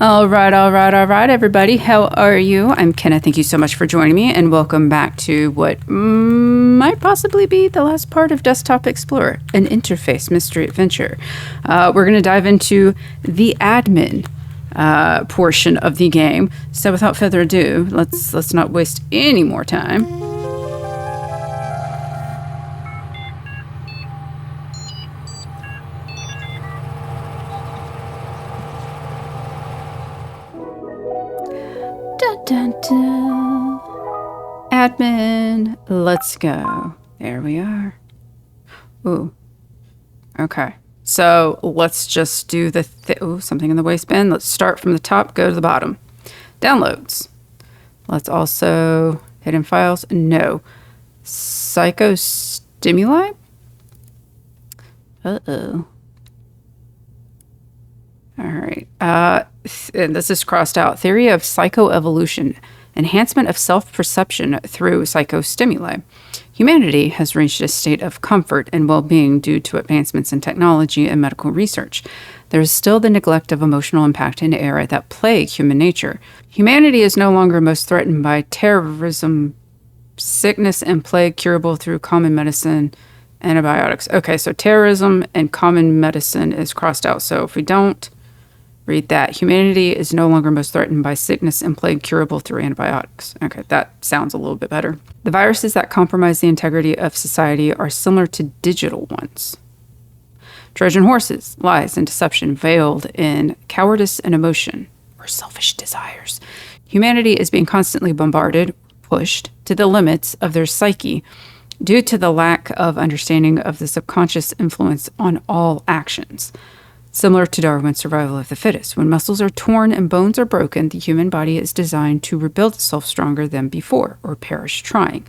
All right, everybody. How are you? I'm Kenna. Thank you so much for joining me, and welcome back to what might possibly be the last part of Desktop Explorer, an interface mystery adventure. We're going to dive into the admin portion of the game. So, without further ado, let's not waste any more time. Dun, dun, dun. Admin, let's go. There we are. Ooh. Okay. So let's just do the something in the waistband. Let's start from the top, go to the bottom. Downloads. Let's also hidden files. No. Psychostimuli. Uh-oh. All right. And this is crossed out. Theory of psychoevolution. Enhancement of self-perception through psychostimuli. Humanity has reached a state of comfort and well-being due to advancements in technology and medical research. There is still the neglect of emotional impact and error that plague human nature. Humanity is no longer most threatened by terrorism, sickness, and plague curable through common medicine, antibiotics. Okay, so terrorism and common medicine is crossed out. So if we don't read that, humanity is no longer most threatened by sickness and plague curable through antibiotics. Okay, that sounds a little bit better. The viruses that compromise the integrity of society are similar to digital ones. Trojan horses, lies, and deception veiled in cowardice and emotion, or selfish desires. Humanity is being constantly bombarded, pushed to the limits of their psyche due to the lack of understanding of the subconscious influence on all actions. Similar to Darwin's survival of the fittest, when muscles are torn and bones are broken, the human body is designed to rebuild itself stronger than before, or perish trying.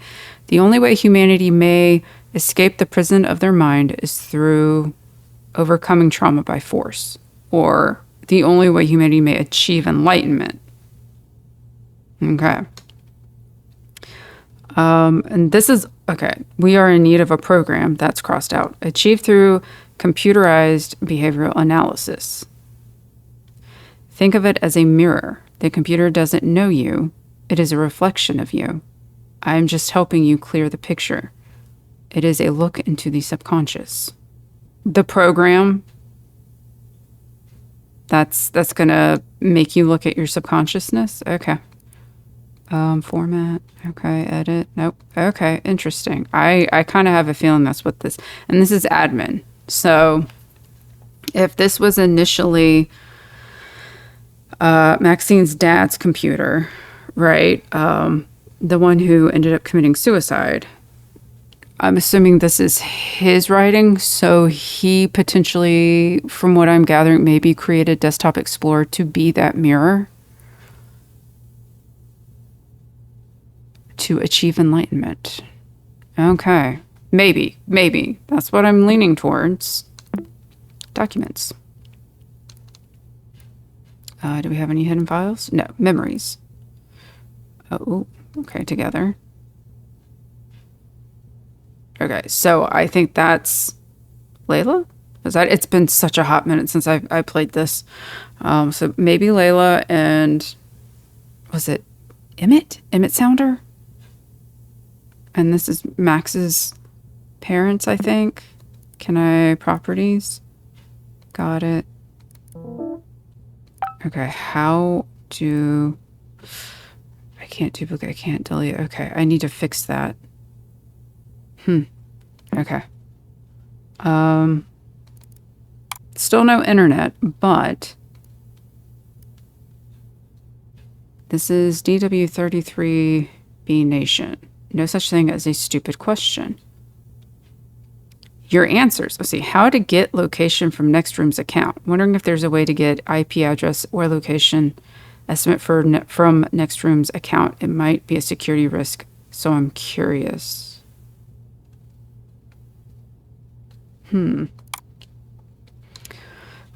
The only way humanity may escape the prison of their mind is through overcoming trauma by force, or the only way humanity may achieve enlightenment. Okay. And this is, okay, we are in need of a program that's crossed out. Achieved through computerized behavioral analysis. Think of it as a mirror. The computer doesn't know you. It is a reflection of you. I am just helping you clear the picture. It is a look into the subconscious. The program that's going to make you look at your subconsciousness. Okay. Format. Okay. Edit. Nope. Okay. Interesting. I kind of have a feeling that's what this, and this is admin. So if this was initially Maxine's dad's computer, right? The one who ended up committing suicide, I'm assuming this is his writing. So he potentially, from what I'm gathering, maybe created Desktop Explorer to be that mirror to achieve enlightenment. Okay. Maybe. That's what I'm leaning towards. Documents. Do we have any hidden files? No. Memories. Oh, okay. Together. Okay. So I think that's Layla? It's been such a hot minute since I played this. So maybe Layla and was it Emmett? Emmett Sounder? And this is Max's parents, I think. Can I properties? Got it. Okay, how do I can't duplicate, I can't delete. Okay, I need to fix that. Okay. Still no internet, but this is DW33B Nation. No such thing as a stupid question. Your answers. Let's see. How to get location from Next Room's account. Wondering if there's a way to get IP address or location estimate from Next Room's account. It might be a security risk, so I'm curious.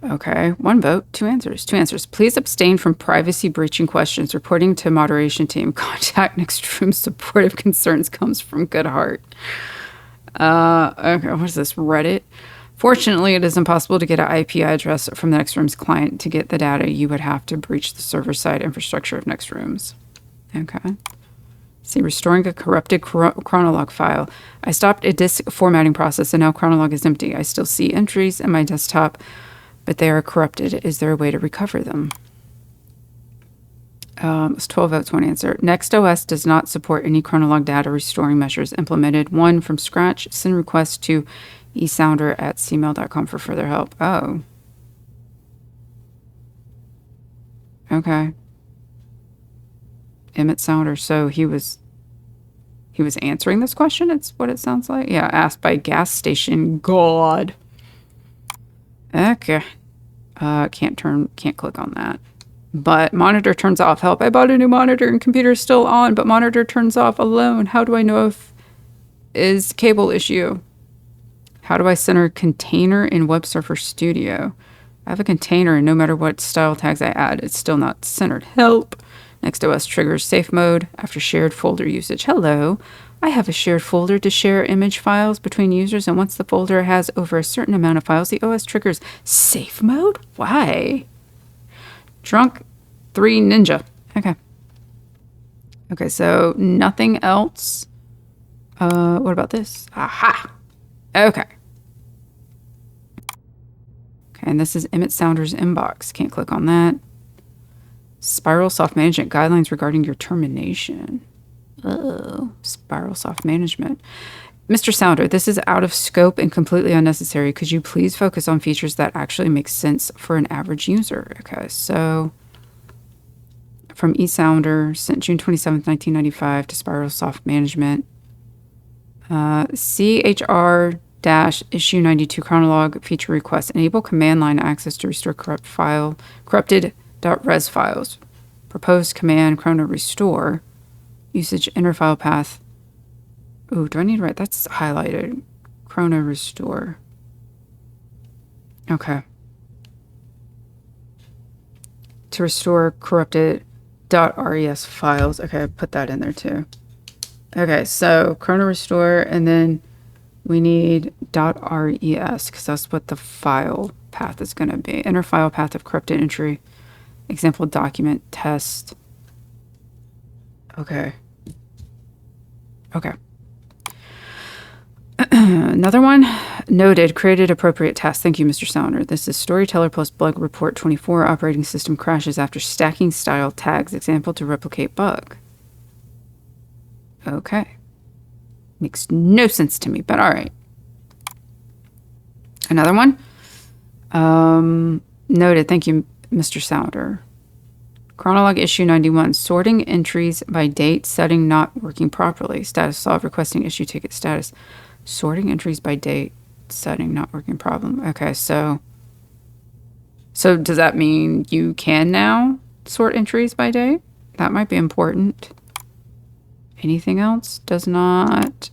Okay. 1 vote, 2 answers. 2 answers. Please abstain from privacy breaching questions. Reporting to moderation team. Contact Next Room support if concerns comes from good heart. Okay. What is this? Reddit. Fortunately, it is impossible to get an IP address from the Next Room's client. To get the data, you would have to breach the server-side infrastructure of Next Rooms. Okay. See, restoring a corrupted chronolog file. I stopped a disk formatting process and now chronolog is empty. I still see entries in my desktop, but they are corrupted. Is there a way to recover them? It's 12 votes, one answer. NextOS does not support any chronolog data restoring measures implemented. One from scratch. Send request to esounder@cmail.com for further help. Oh. Okay. Emmett Sounder. So he was answering this question. It's what it sounds like. Yeah, asked by gas station. God. Okay. Can't click on that. But monitor turns off. Help. I bought a new monitor and computer is still on, but monitor turns off alone. How do I know if is cable issue? How do I center a container in Web Surfer Studio? I have a container and no matter what style tags I add, it's still not centered. Help. NextOS triggers safe mode after shared folder usage. Hello. I have a shared folder to share image files between users, and once the folder has over a certain amount of files, the OS triggers safe mode? Why? Drunk 3 Ninja. Okay. Okay, so nothing else. What about this? Aha! Okay. Okay, and this is Emmett Sounder's inbox. Can't click on that. Spiral Soft Management guidelines regarding your termination. Oh, Spiral Soft Management. Mr. Sounder, this is out of scope and completely unnecessary. Could you please focus on features that actually make sense for an average user? Okay, so from eSounder, sent June 27th, 1995 to Spiral Soft Management. CHR-issue 92 chronolog feature request. Enable command line access to restore corrupted.res files. Proposed command chrono restore. Usage inner file path. Ooh, do I need to write? That's highlighted. Chrono restore. Okay. To restore corrupted .res files. Okay, I put that in there too. Okay, so chrono restore, and then we need .res because that's what the file path is going to be. Inner file path of corrupted entry. Example document test. Okay. Okay. Another one. Noted. Created appropriate task. Thank you, Mr. Sounder. This is Storyteller plus bug report 24. Operating system crashes after stacking style tags. Example to replicate bug. Okay. Makes no sense to me, but all right. Another one. Noted. Thank you, Mr. Sounder. Chronolog issue 91. Sorting entries by date. Setting not working properly. Status solved. Requesting issue ticket status. Sorting entries by date. Setting not working problem. Okay, so does that mean you can now sort entries by date? That might be important. Anything else? Does not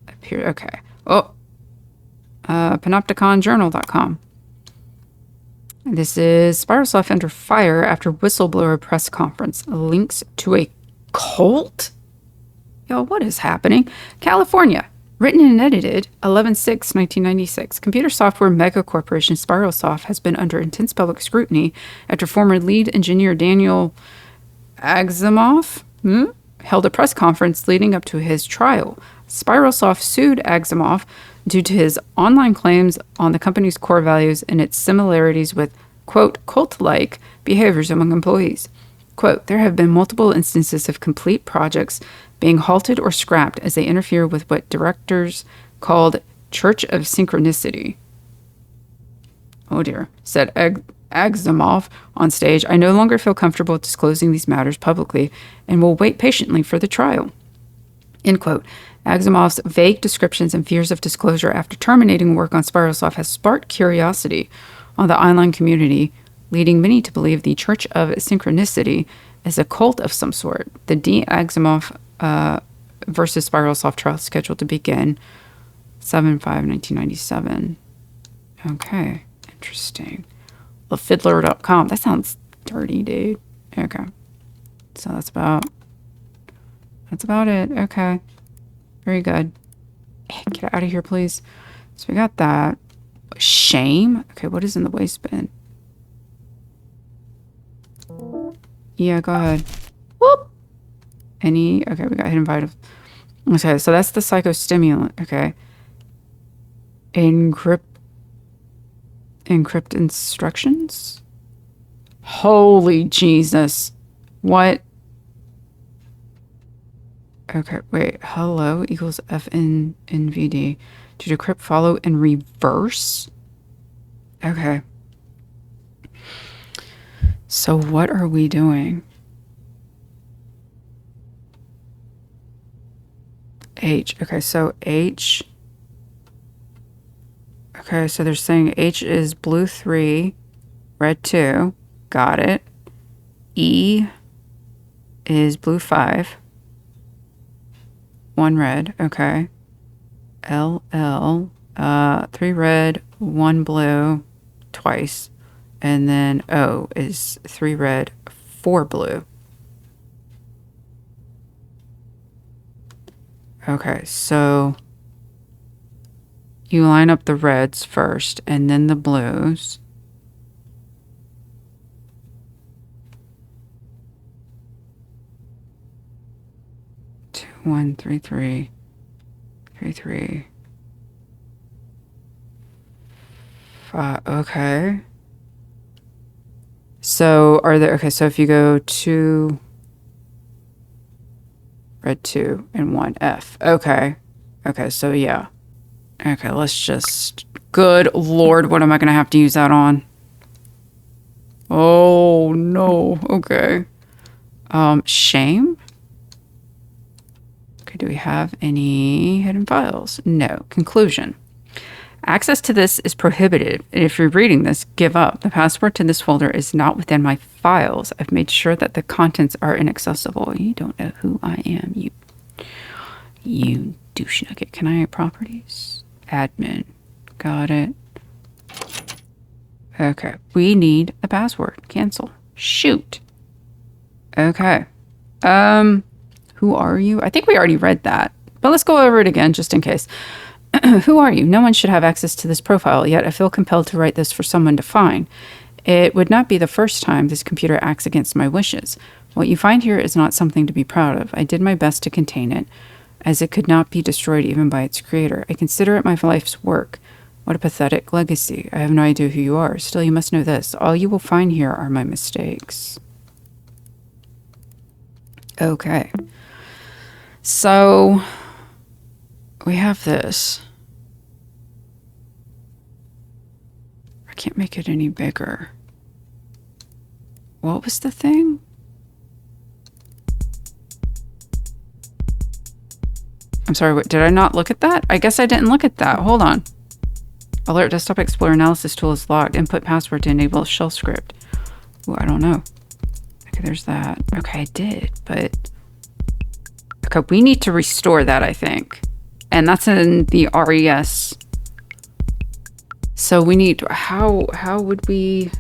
appear. Okay. Oh. Panopticonjournal.com. This is Spiralsoft under fire after whistleblower press conference. Links to a cult? Yo, what is happening? California. Written and edited 11/6/1996. Computer software mega corporation Spiralsoft has been under intense public scrutiny after former lead engineer Daniel Agzamoff held a press conference leading up to his trial. Spiralsoft sued Agzamoff due to his online claims on the company's core values and its similarities with, quote, cult-like behaviors among employees. Quote, there have been multiple instances of complete projects being halted or scrapped as they interfere with what directors called Church of Synchronicity. Oh dear, said Agzamoff on stage. I no longer feel comfortable disclosing these matters publicly and will wait patiently for the trial. End quote. Agzamoff's vague descriptions and fears of disclosure after terminating work on Spiralsoft has sparked curiosity on the online community, leading many to believe the Church of Synchronicity is a cult of some sort. The D. Agzamoff versus Spiralsoft trial is scheduled to begin 7/5/1997. Okay, interesting. TheFiddler.com. That sounds dirty, dude. Okay, so that's about it. Okay, very good. Get out of here, please. So we got that. Shame? Okay, what is in the waste bin? Yeah, go ahead. Whoop! Okay, we got hidden vital. Okay, so that's the psychostimulant. Okay. Encrypt instructions? Holy Jesus. What? Okay, wait. Hello equals FN NVD. To decrypt, follow, and reverse? Okay. So what are we doing? H. Okay, so H. Okay, so they're saying H is blue 3, red 2. Got it. E is blue 5. 1 red. Okay. L, 3 red, 1 blue, twice. And then O is 3 red, 4 blue. Okay, so you line up the reds first and then the blues. Two, 1, 3, 3, 3, 3, 5. Okay. So are there, okay, so if you go 2, red 2 and 1 F. Okay. Okay, so yeah. Okay, let's just, good Lord, what am I going to have to use that on? Oh, no. Okay. Shame? Okay, do we have any hidden files? No. Conclusion. Access to this is prohibited. If you're reading this, give up. The password to this folder is not within my files. I've made sure that the contents are inaccessible. You don't know who I am, you douche nugget. Can I add properties? Admin. Got it. Okay. We need the password. Cancel. Shoot. Okay. Who are you? I think we already read that, but let's go over it again just in case. Who are you? No one should have access to this profile, yet I feel compelled to write this for someone to find. It would not be the first time this computer acts against my wishes. What you find here is not something to be proud of. I did my best to contain it, as it could not be destroyed even by its creator. I consider it my life's work. What a pathetic legacy. I have no idea who you are. Still, you must know this. All you will find here are my mistakes. Okay. So we have this. I can't make it any bigger. What was the thing? I'm sorry, what, did I not look at that? I guess I didn't look at that. Hold on. Alert Desktop Explorer analysis tool is locked. Input password to enable shell script. Ooh, I don't know. Okay, there's that. Okay, I did, but... Okay, we need to restore that, I think. And that's in the RES. So we need... How would we...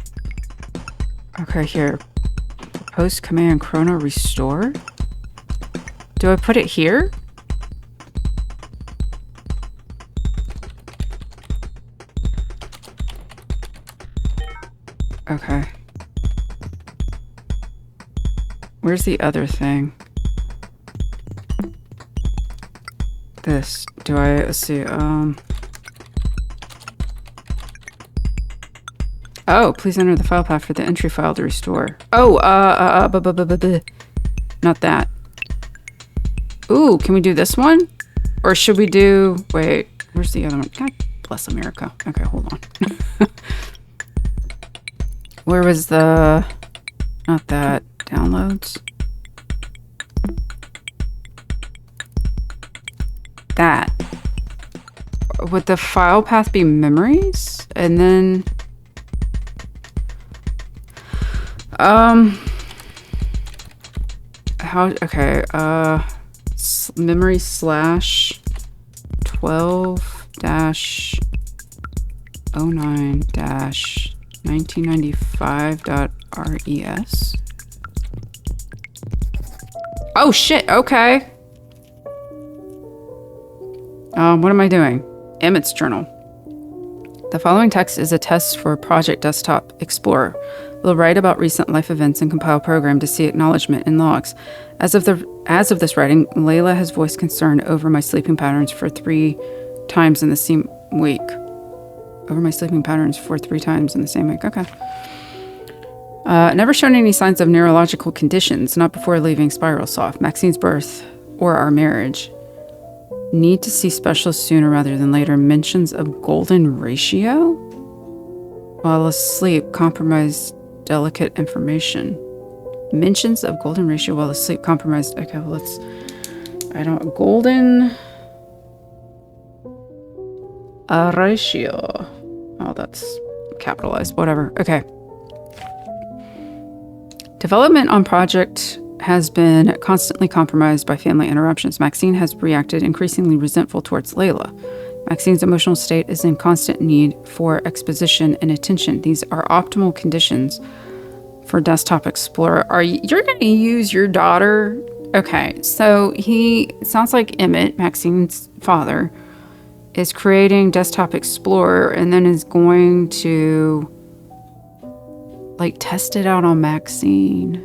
Okay, here. Post command chrono restore? Do I put it here? Okay. Where's the other thing? This. Do I... Let's see. Oh, please enter the file path for the entry file to restore. Oh, not that. Ooh, can we do this one? Or should we do... Wait, where's the other one? God bless America. Okay, hold on. Where was the... Not that. Downloads. That. Would the file path be memories? And then... How... Okay, memory slash 12-09-1995.res. Oh shit, okay. What am I doing? Emmett's journal. The following text is a test for Project Desktop Explorer. We'll write about recent life events and compile program to see acknowledgement in logs. As of this writing, Layla has voiced concern over my sleeping patterns for 3 times in the same week. Over my sleeping patterns for 3 times in the same week. Okay. Never shown any signs of neurological conditions, not before leaving Spiral Soft, Maxine's birth, or our marriage. Need to see specialists sooner rather than later. Mentions of golden ratio? While asleep, compromised delicate information. Mentions of golden ratio while asleep, compromised. Okay, well, golden ratio. Oh, that's capitalized. Whatever. Okay. Development on project has been constantly compromised by family interruptions. Maxine has reacted increasingly resentful towards Layla. Maxine's emotional state is in constant need for exposition and attention. These are optimal conditions for Desktop Explorer. You're going to use your daughter? Okay, so he sounds like Emmett, Maxine's father, is creating Desktop Explorer and then is going to test it out on Maxine.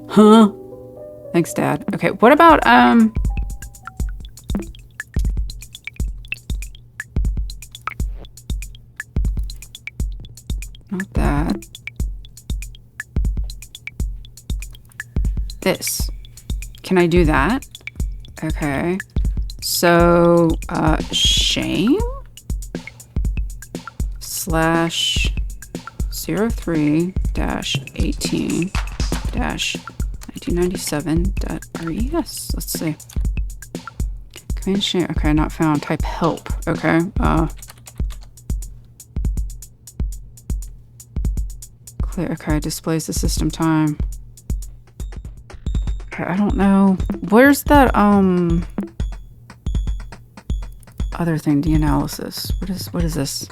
Huh? Thanks, Dad. Okay, what about, not that. This. Can I do that? Okay. So, shame? /03-18-1997.res. Let's see. Command shame. Okay, not found. Type help. Okay. Clear. Okay, displays the system time. Okay, I don't know. Where's that, other thing, the analysis. What is this?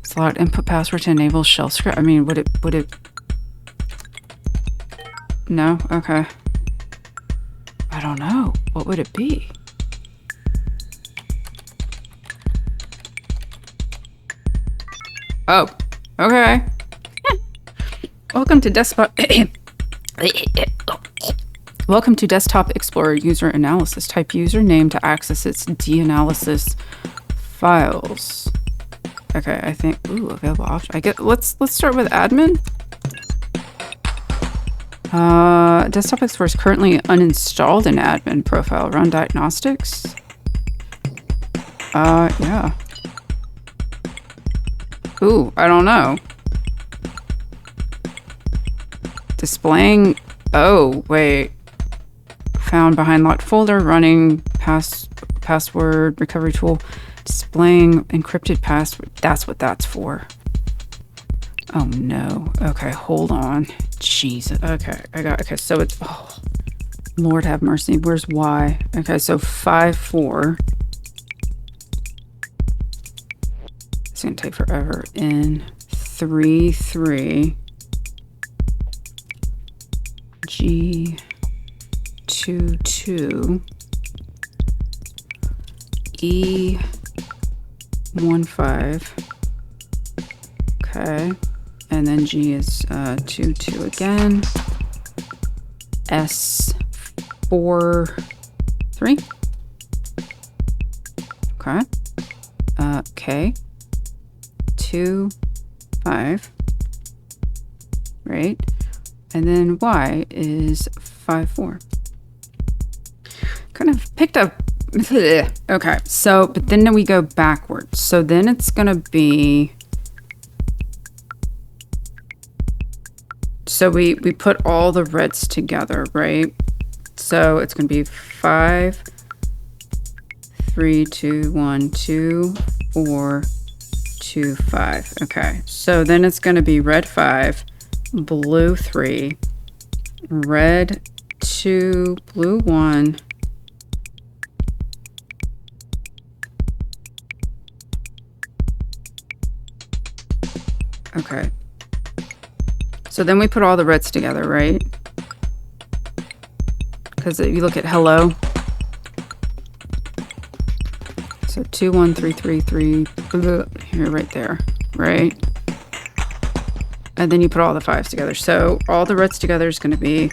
Select input password to enable shell script. I mean, would it? No? Okay. I don't know. What would it be? Oh, okay. Welcome to Desktop. Welcome to Desktop Explorer User Analysis. Type username to access its danalysis files. Okay, I think. Ooh, available option. Let's start with admin. Desktop Explorer is currently uninstalled in admin profile. Run diagnostics. Yeah. Ooh, I don't know. Displaying. Oh, wait. Found behind locked folder. Running password recovery tool. Displaying encrypted password. That's what that's for. Oh no. Okay, hold on. Jesus. Okay, okay, so it's, oh, Lord have mercy. Where's Y? Okay, so 5-4. It's gonna take forever. In 3-3. G22. E15. Okay. And then G is 22 again. S43. Okay. K 25. Right. And then Y is 54. Kind of picked up. Okay, so, but then we go backwards. So then it's gonna be, so we put all the reds together, right? So it's gonna be 5, 3, 2, 1, 2, 4, 2, 5. Okay, so then it's gonna be red 5, blue 3, red 2, blue 1, okay. So then we put all the reds together, right? Because if you look at hello, So 2, 1, 3, 3, 3. Here, right there. Right? And then you put all the 5s together. So all the reds together is going to be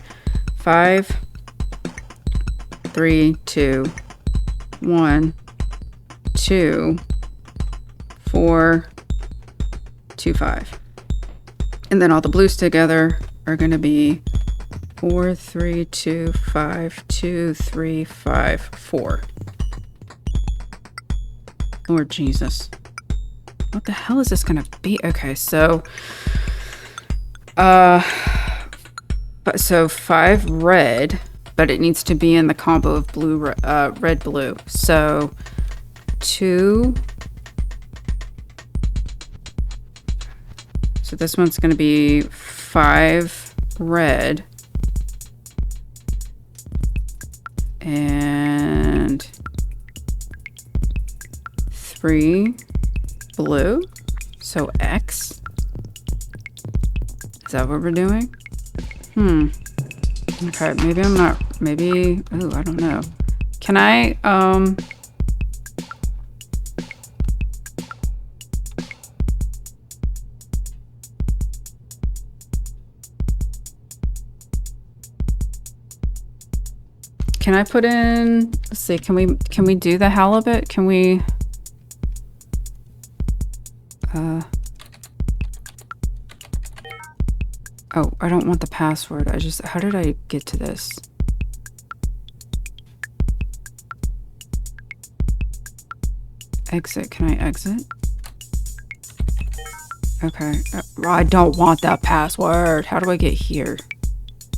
5, 3, 2, 1, 2, 4, 2, 5. And then all the blues together are going to be 4, 3, 2, 5, 2, 3, 5, 4. Lord Jesus. What the hell is this going to be? Okay, so... so 5 red, but it needs to be in the combo of blue, red, blue. So 2. So this one's going to be 5 red and 3 blue. So X. Is that what we're doing? Okay, maybe I'm not, maybe, ooh, I don't know. Can I, can I put in, let's see, can we do the halibut? Can we, oh, I don't want the password. How did I get to this? Exit, can I exit? Okay, I don't want that password. How do I get here?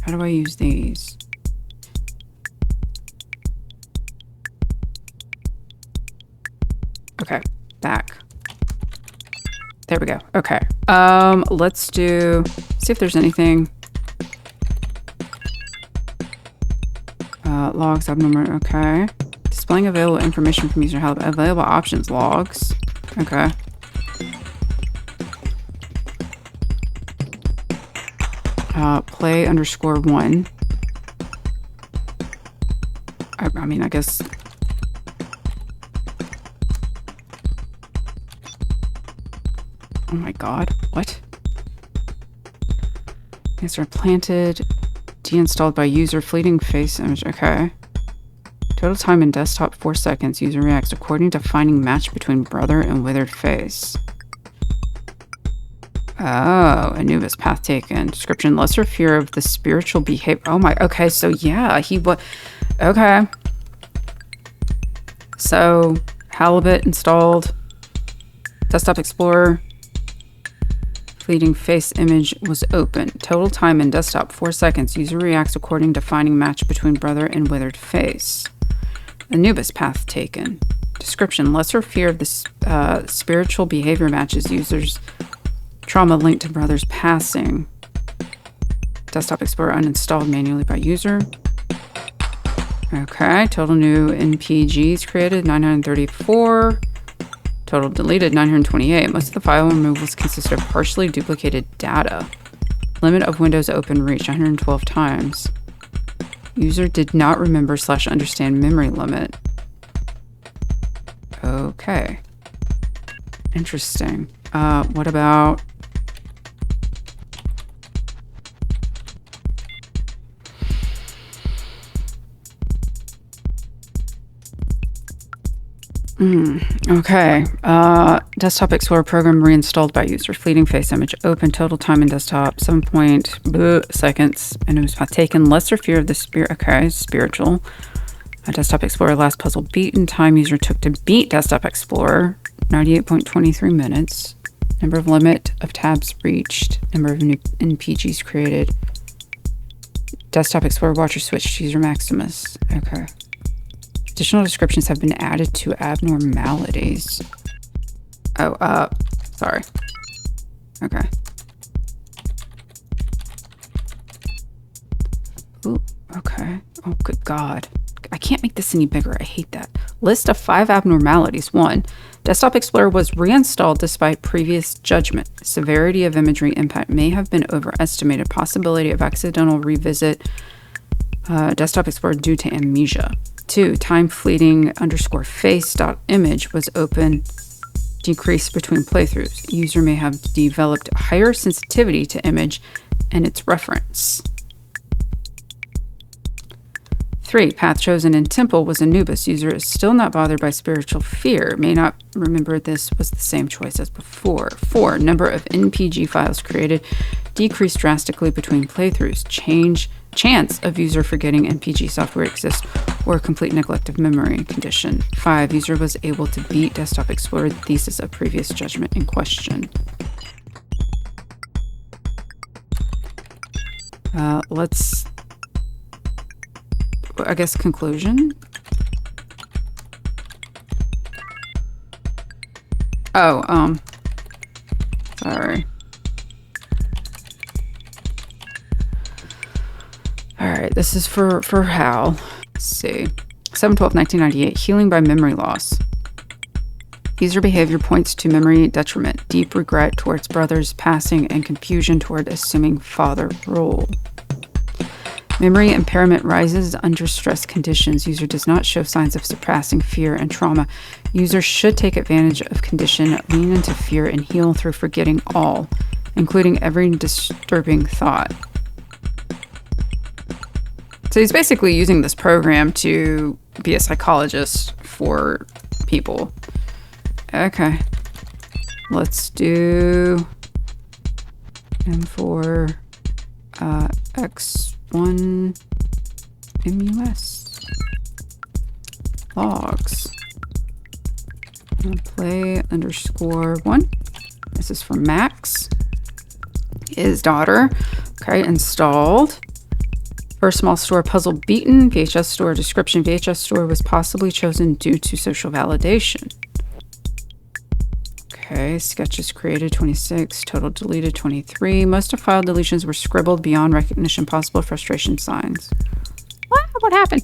How do I use these? Okay, back. There we go. Okay. Let's see if there's anything. Logs, abnormal, okay. Displaying available information from user help. Available options, logs. Okay. Play _1. I mean, I guess. Oh my god, what? These are planted, deinstalled by user, fleeting face image, okay. Total time in desktop 4 seconds, user reacts according to finding match between brother and withered face. Oh, Anubis, path taken. Description, lesser fear of the spiritual behavior. Oh my, okay, so yeah, he was, okay. So, halibut installed, desktop explorer. Fleeting face image was open. Total time in desktop 4 seconds. User reacts according to finding match between brother and withered face. Anubis, path taken. Description, lesser fear of the spiritual behavior matches users. Trauma linked to brother's passing. Desktop explorer uninstalled manually by user. Okay, total new NPGs created 934. Total deleted 928. Most of the file removals consist of partially duplicated data. Limit of windows open reached 112 times. User did not remember / understand memory limit. Okay. Interesting. What about... Okay. Desktop Explorer program reinstalled by user. Fleeting face image open. Total time in desktop 7 seconds. And it was taken. Lesser fear of the spirit. Okay, spiritual. Desktop Explorer last puzzle beaten. Time user took to beat Desktop Explorer 98.23 minutes. Number of limit of tabs reached. Number of new NPGs created. Desktop Explorer watcher switched to user Maximus. Okay. Additional descriptions have been added to abnormalities. Oh, sorry. Okay. Ooh, okay. Oh, good God. I can't make this any bigger. I hate that. List of 5 abnormalities. 1. Desktop Explorer was reinstalled despite previous judgment. Severity of imagery impact may have been overestimated. Possibility of accidental revisit Desktop Explorer due to amnesia. 2. Time fleeting underscore face dot image was open, decreased between playthroughs. User may have developed higher sensitivity to image and its reference. 3. Path chosen in temple was Anubis. User is still not bothered by spiritual fear. May not remember this was the same choice as before. 4. Number of NPG files created decreased drastically between playthroughs. Chance of user forgetting NPG software exists or complete neglect of memory condition. 5. User was able to beat Desktop Explorer thesis of previous judgment in question. Let's... I guess conclusion? Oh, sorry. Alright, this is for Hal. Let's see. 7/12/1998, healing by memory loss. User behavior points to memory detriment, deep regret towards brothers passing, and confusion toward assuming father role. Memory impairment rises under stress conditions. User does not show signs of surpassing fear and trauma. User should take advantage of condition, lean into fear, and heal through forgetting all, including every disturbing thought. So he's basically using this program to be a psychologist for people. Okay. Let's do M4 X1 MUS logs. Play underscore 1. This is for Max. His daughter. Okay, installed. First small store puzzle beaten. VHS store description. VHS store was possibly chosen due to social validation. Okay, sketches created 26, total deleted 23. Most of file deletions were scribbled beyond recognition, possible frustration signs. What happened?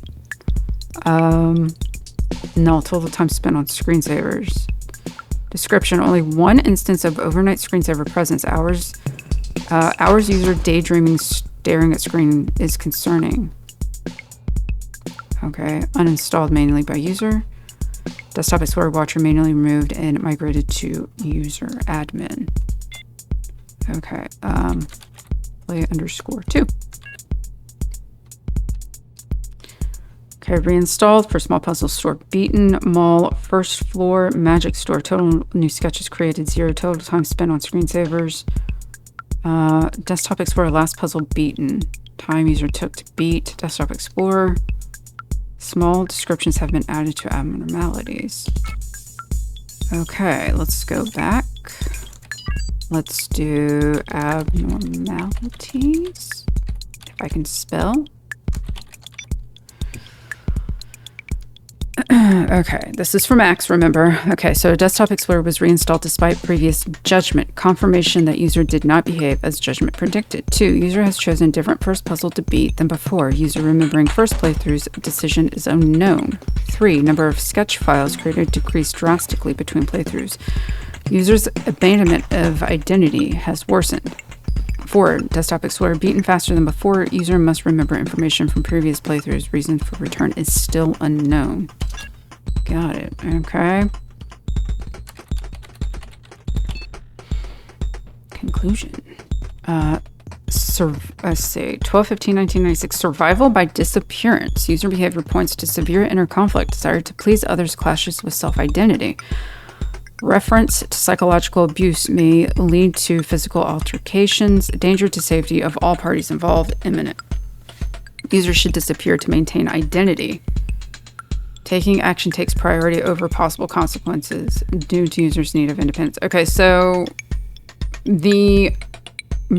No, total time spent on screensavers. Description, only one instance of overnight screensaver presence. Hours user daydreaming, staring at screen is concerning. Okay, uninstalled manually by user. Desktop Explorer Watcher manually removed and migrated to user admin. Okay, play underscore 2. Okay, reinstalled for small puzzle store beaten. Mall first floor magic store. Total new sketches created 0. Total time spent on screensavers. Desktop Explorer last puzzle beaten. Time user took to beat. Desktop Explorer. Small descriptions have been added to abnormalities. Okay, let's go back. Let's do abnormalities. If I can spell. Okay, this is for Max, remember. Okay, so Desktop Explorer was reinstalled despite previous judgment. Confirmation that user did not behave as judgment predicted. 2. User has chosen different first puzzle to beat than before. User remembering first playthrough's decision is unknown. 3. Number of sketch files created decreased drastically between playthroughs. User's abandonment of identity has worsened. 4. Desktop Explorer beaten faster than before. User must remember information from previous playthroughs. Reason for return is still unknown. Got it. Okay. Conclusion. Let's see. 12/15/1996. Survival by disappearance. User behavior points to severe inner conflict. Desire to please others clashes with self-identity. Reference to psychological abuse may lead to physical altercations. Danger to safety of all parties involved imminent. User should disappear to maintain identity. Taking action takes priority over possible consequences due to user's need of independence. Okay, so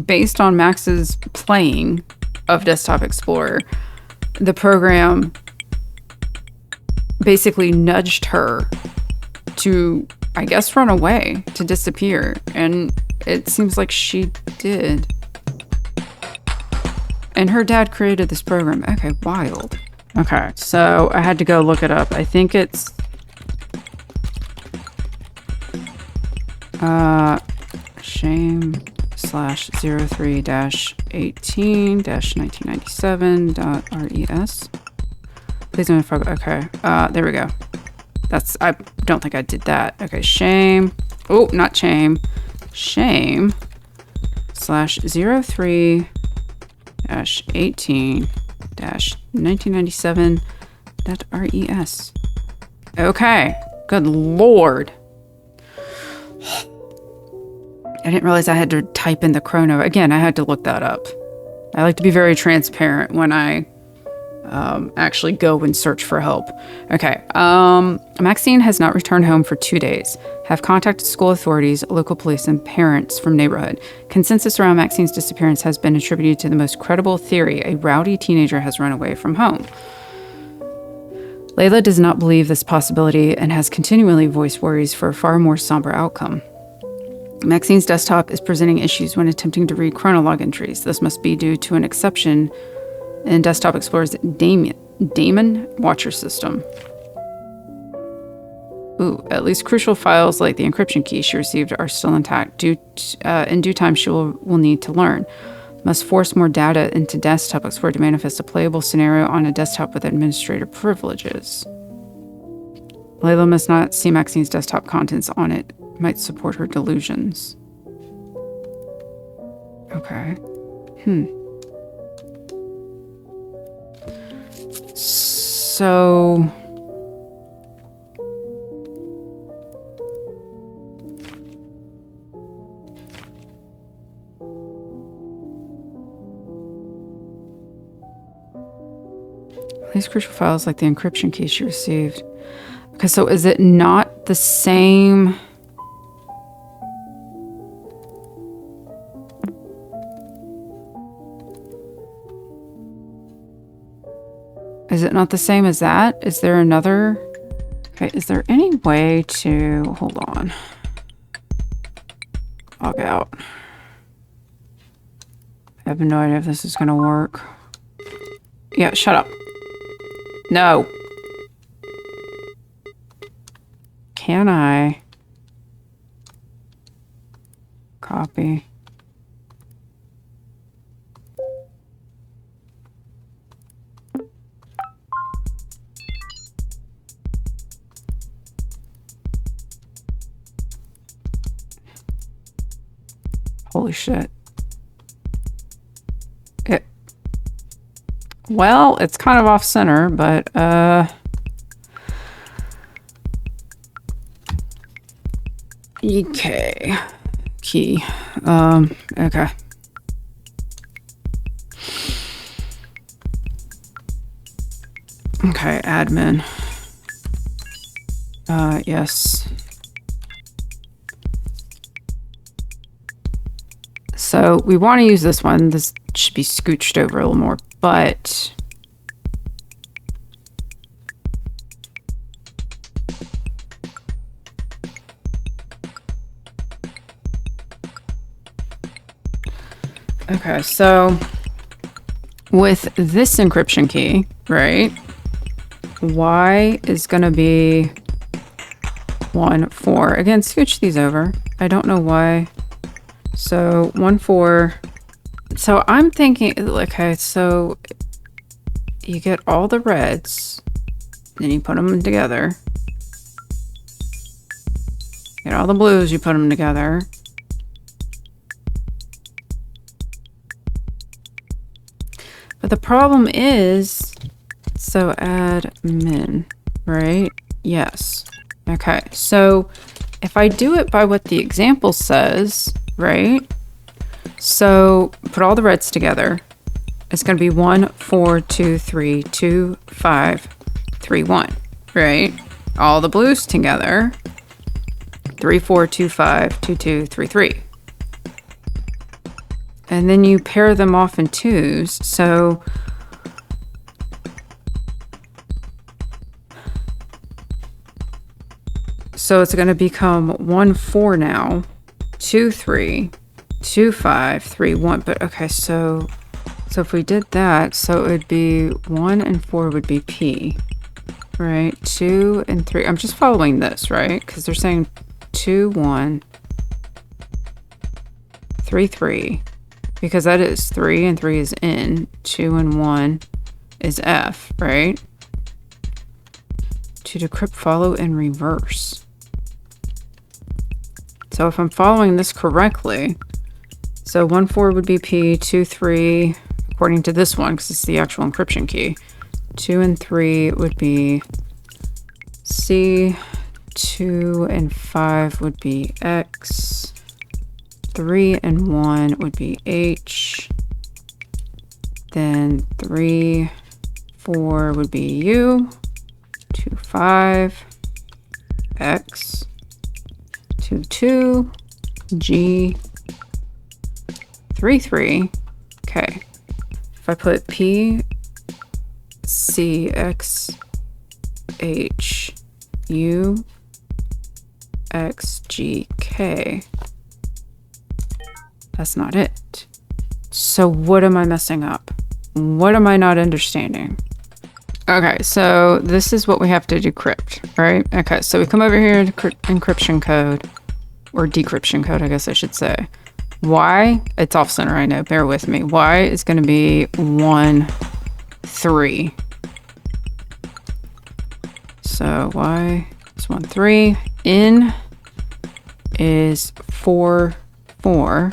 based on Max's playing of Desktop Explorer, the program basically nudged her to, I guess, run away, to disappear. And it seems like she did. And her dad created this program. Okay, wild. Okay, so I had to go look it up. I think it's shame/03-18-1997.res. Please don't fuck. Okay. There we go. I don't think I did that. Okay, shame. Oh, not shame. Shame slash 03 dash 18 dash 1997 .res. Okay. Good Lord. I didn't realize I had to type in the chrono. Again, I had to look that up. I like to be very transparent when I actually go and search for help. Okay. Maxine has not returned home for 2 days. Have contacted school authorities, local police, and parents from neighborhood. Consensus around Maxine's disappearance has been attributed to the most credible theory: a rowdy teenager has run away from home. Layla does not believe this possibility and has continually voiced worries for a far more somber outcome. Maxine's desktop is presenting issues when attempting to read chronolog entries. This must be due to an exception in Desktop Explorer's daemon watcher system. Ooh, at least crucial files like the encryption key she received are still intact. In due time, she will need to learn. Must force more data into Desktop Explorer to manifest a playable scenario on a desktop with administrator privileges. Layla must not see Maxine's desktop contents on it. Might support her delusions. Okay. So... these crucial files like the encryption key she received. Okay, so is it not the same... Is it not the same as that? Is there another... Okay, is there any way to... Hold on. Log out. I have no idea if this is going to work. Yeah, shut up. No. Can I... Copy... Holy shit. Well, it's kind of off center, but EK key. Okay. Okay, admin. Yes. So we want to use this one. This should be scooched over a little more, but okay, so with this encryption key, right? Y is going to be 1, 4. Again, scooch these over. I don't know why. So 1, 4. So I'm thinking, okay, so you get all the reds, then you put them together. Get all the blues, you put them together. But the problem is, so admin, right? Yes. Okay, so if I do it by what the example says, right? So put all the reds together. It's going to be 1, 4, 2, 3, 2, 5, 3, 1, right? All the blues together. 3, 4, 2, 5, 2, 2, 3, 3. And then you pair them off in twos. So it's going to become 1, 4 now. 2, 3, 2, 5, 3, 1. But okay, so if we did that, so it would be 1 and 4 would be P, right? 2 and 3. I'm just following this, right? Because they're saying 2, 1, 3, 3. Because that is 3 and 3 is N. 2 and 1 is F, right? To decrypt, follow in reverse. So if I'm following this correctly, so 1 4 would be P, 2 3, according to this one, because it's the actual encryption key. 2 and 3 would be C, 2 and 5 would be X, 3 and 1 would be H, then 3, 4 would be U, 2, 5, X, 2, 2, G, 3, 3, K. If I put P, C, X, H, U, X, G, K, that's not it. So what am I messing up? What am I not understanding? Okay, so this is what we have to decrypt, right? Okay, so we come over here to encryption code, or decryption code, I guess I should say. Y, it's off center, I know, bear with me. Y is going to be 1, 3. So Y is 1, 3. N is 4, 4.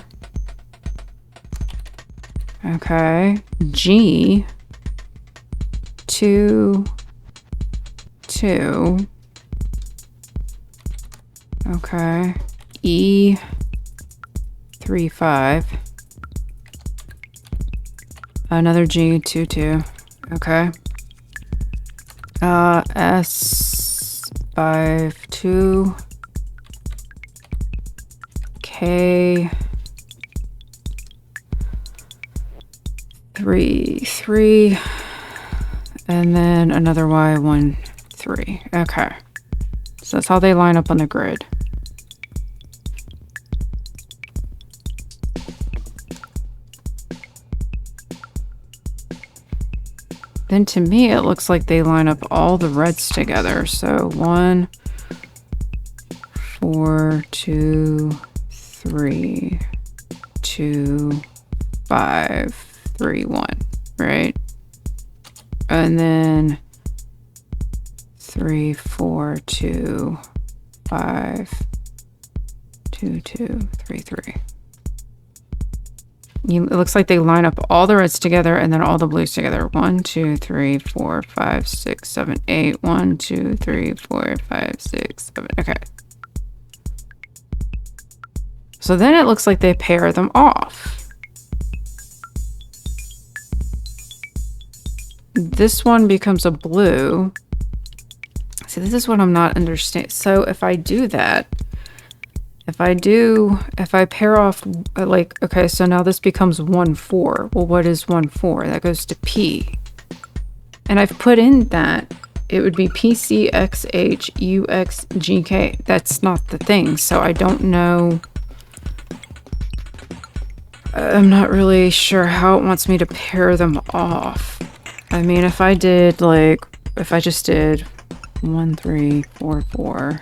Okay. G, 2, 2. Okay. E, 3, 5. Another G, 2, 2. Okay. S, 5, 2. K, 3, 3. And then another Y, 1, 3. Okay. So that's how they line up on the grid. Then to me, it looks like they line up all the reds together. So 1, 4, 2, 3, 2, 5, 3, 1, right? And then 3, 4, 2, 5, 2, 2, 3, 3. It looks like they line up all the reds together and then all the blues together. 1, 2, 3, 4, 5, 6, 7, 8. 1, 2, 3, 4, 5, 6, 7. Okay. So then it looks like they pair them off. This one becomes a blue. See, this is what I'm not understanding. So if I do that, if I pair off, like, okay, so now this becomes 1, 4. Well, what is 1, 4? That goes to P. And I've put in that it would be P, C, X, H, U, X, G, K. That's not the thing. So I don't know. I'm not really sure how it wants me to pair them off. I mean, if I did, like, if I just did 1, 3, 4, 4,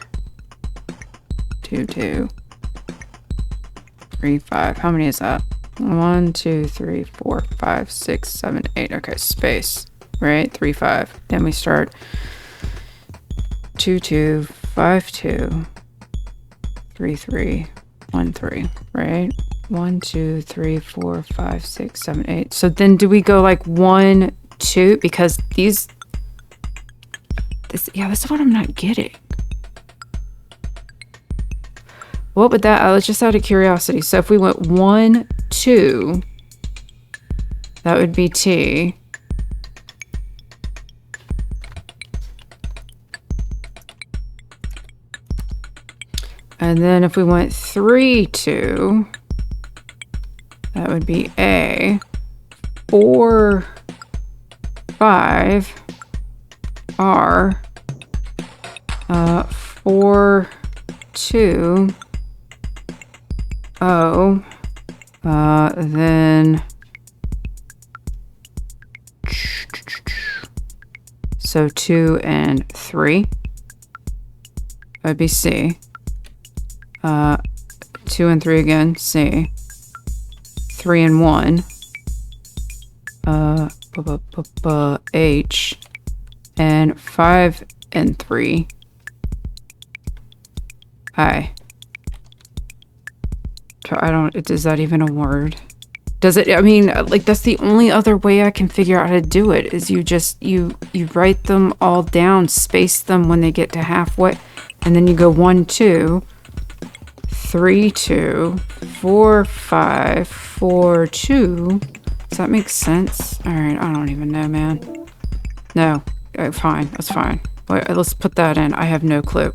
2, 2, 3, 5. How many is that? 1, 2, 3, 4, 5, 6, 7, 8. Okay, space, right? 3, 5. Then we start 2, 2, 5, 2, 3, 3, 1, 3, right? 1, 2, 3, 4, 5, 6, 7, 8. So then do we go like 1, 2? Because these, this is what I'm not getting. What would that, just out of curiosity. So if we went 1, 2, that would be T. And then if we went 3, 2, that would be A. 4, 5, R. 4, 2, O. Then so 2 and 3. That would be C. 2 and 3 again, C. 3 and 1. H. And 5 and 3. I don't, is that even a word? Does it, I mean, like, that's the only other way I can figure out how to do it, is you just, you write them all down, space them when they get to halfway, and then you go 1, 2, 3, 2, 4, 5, 4, 2. Does that make sense? All right, I don't even know, man. No, fine, that's fine. Wait, let's put that in. I have no clue.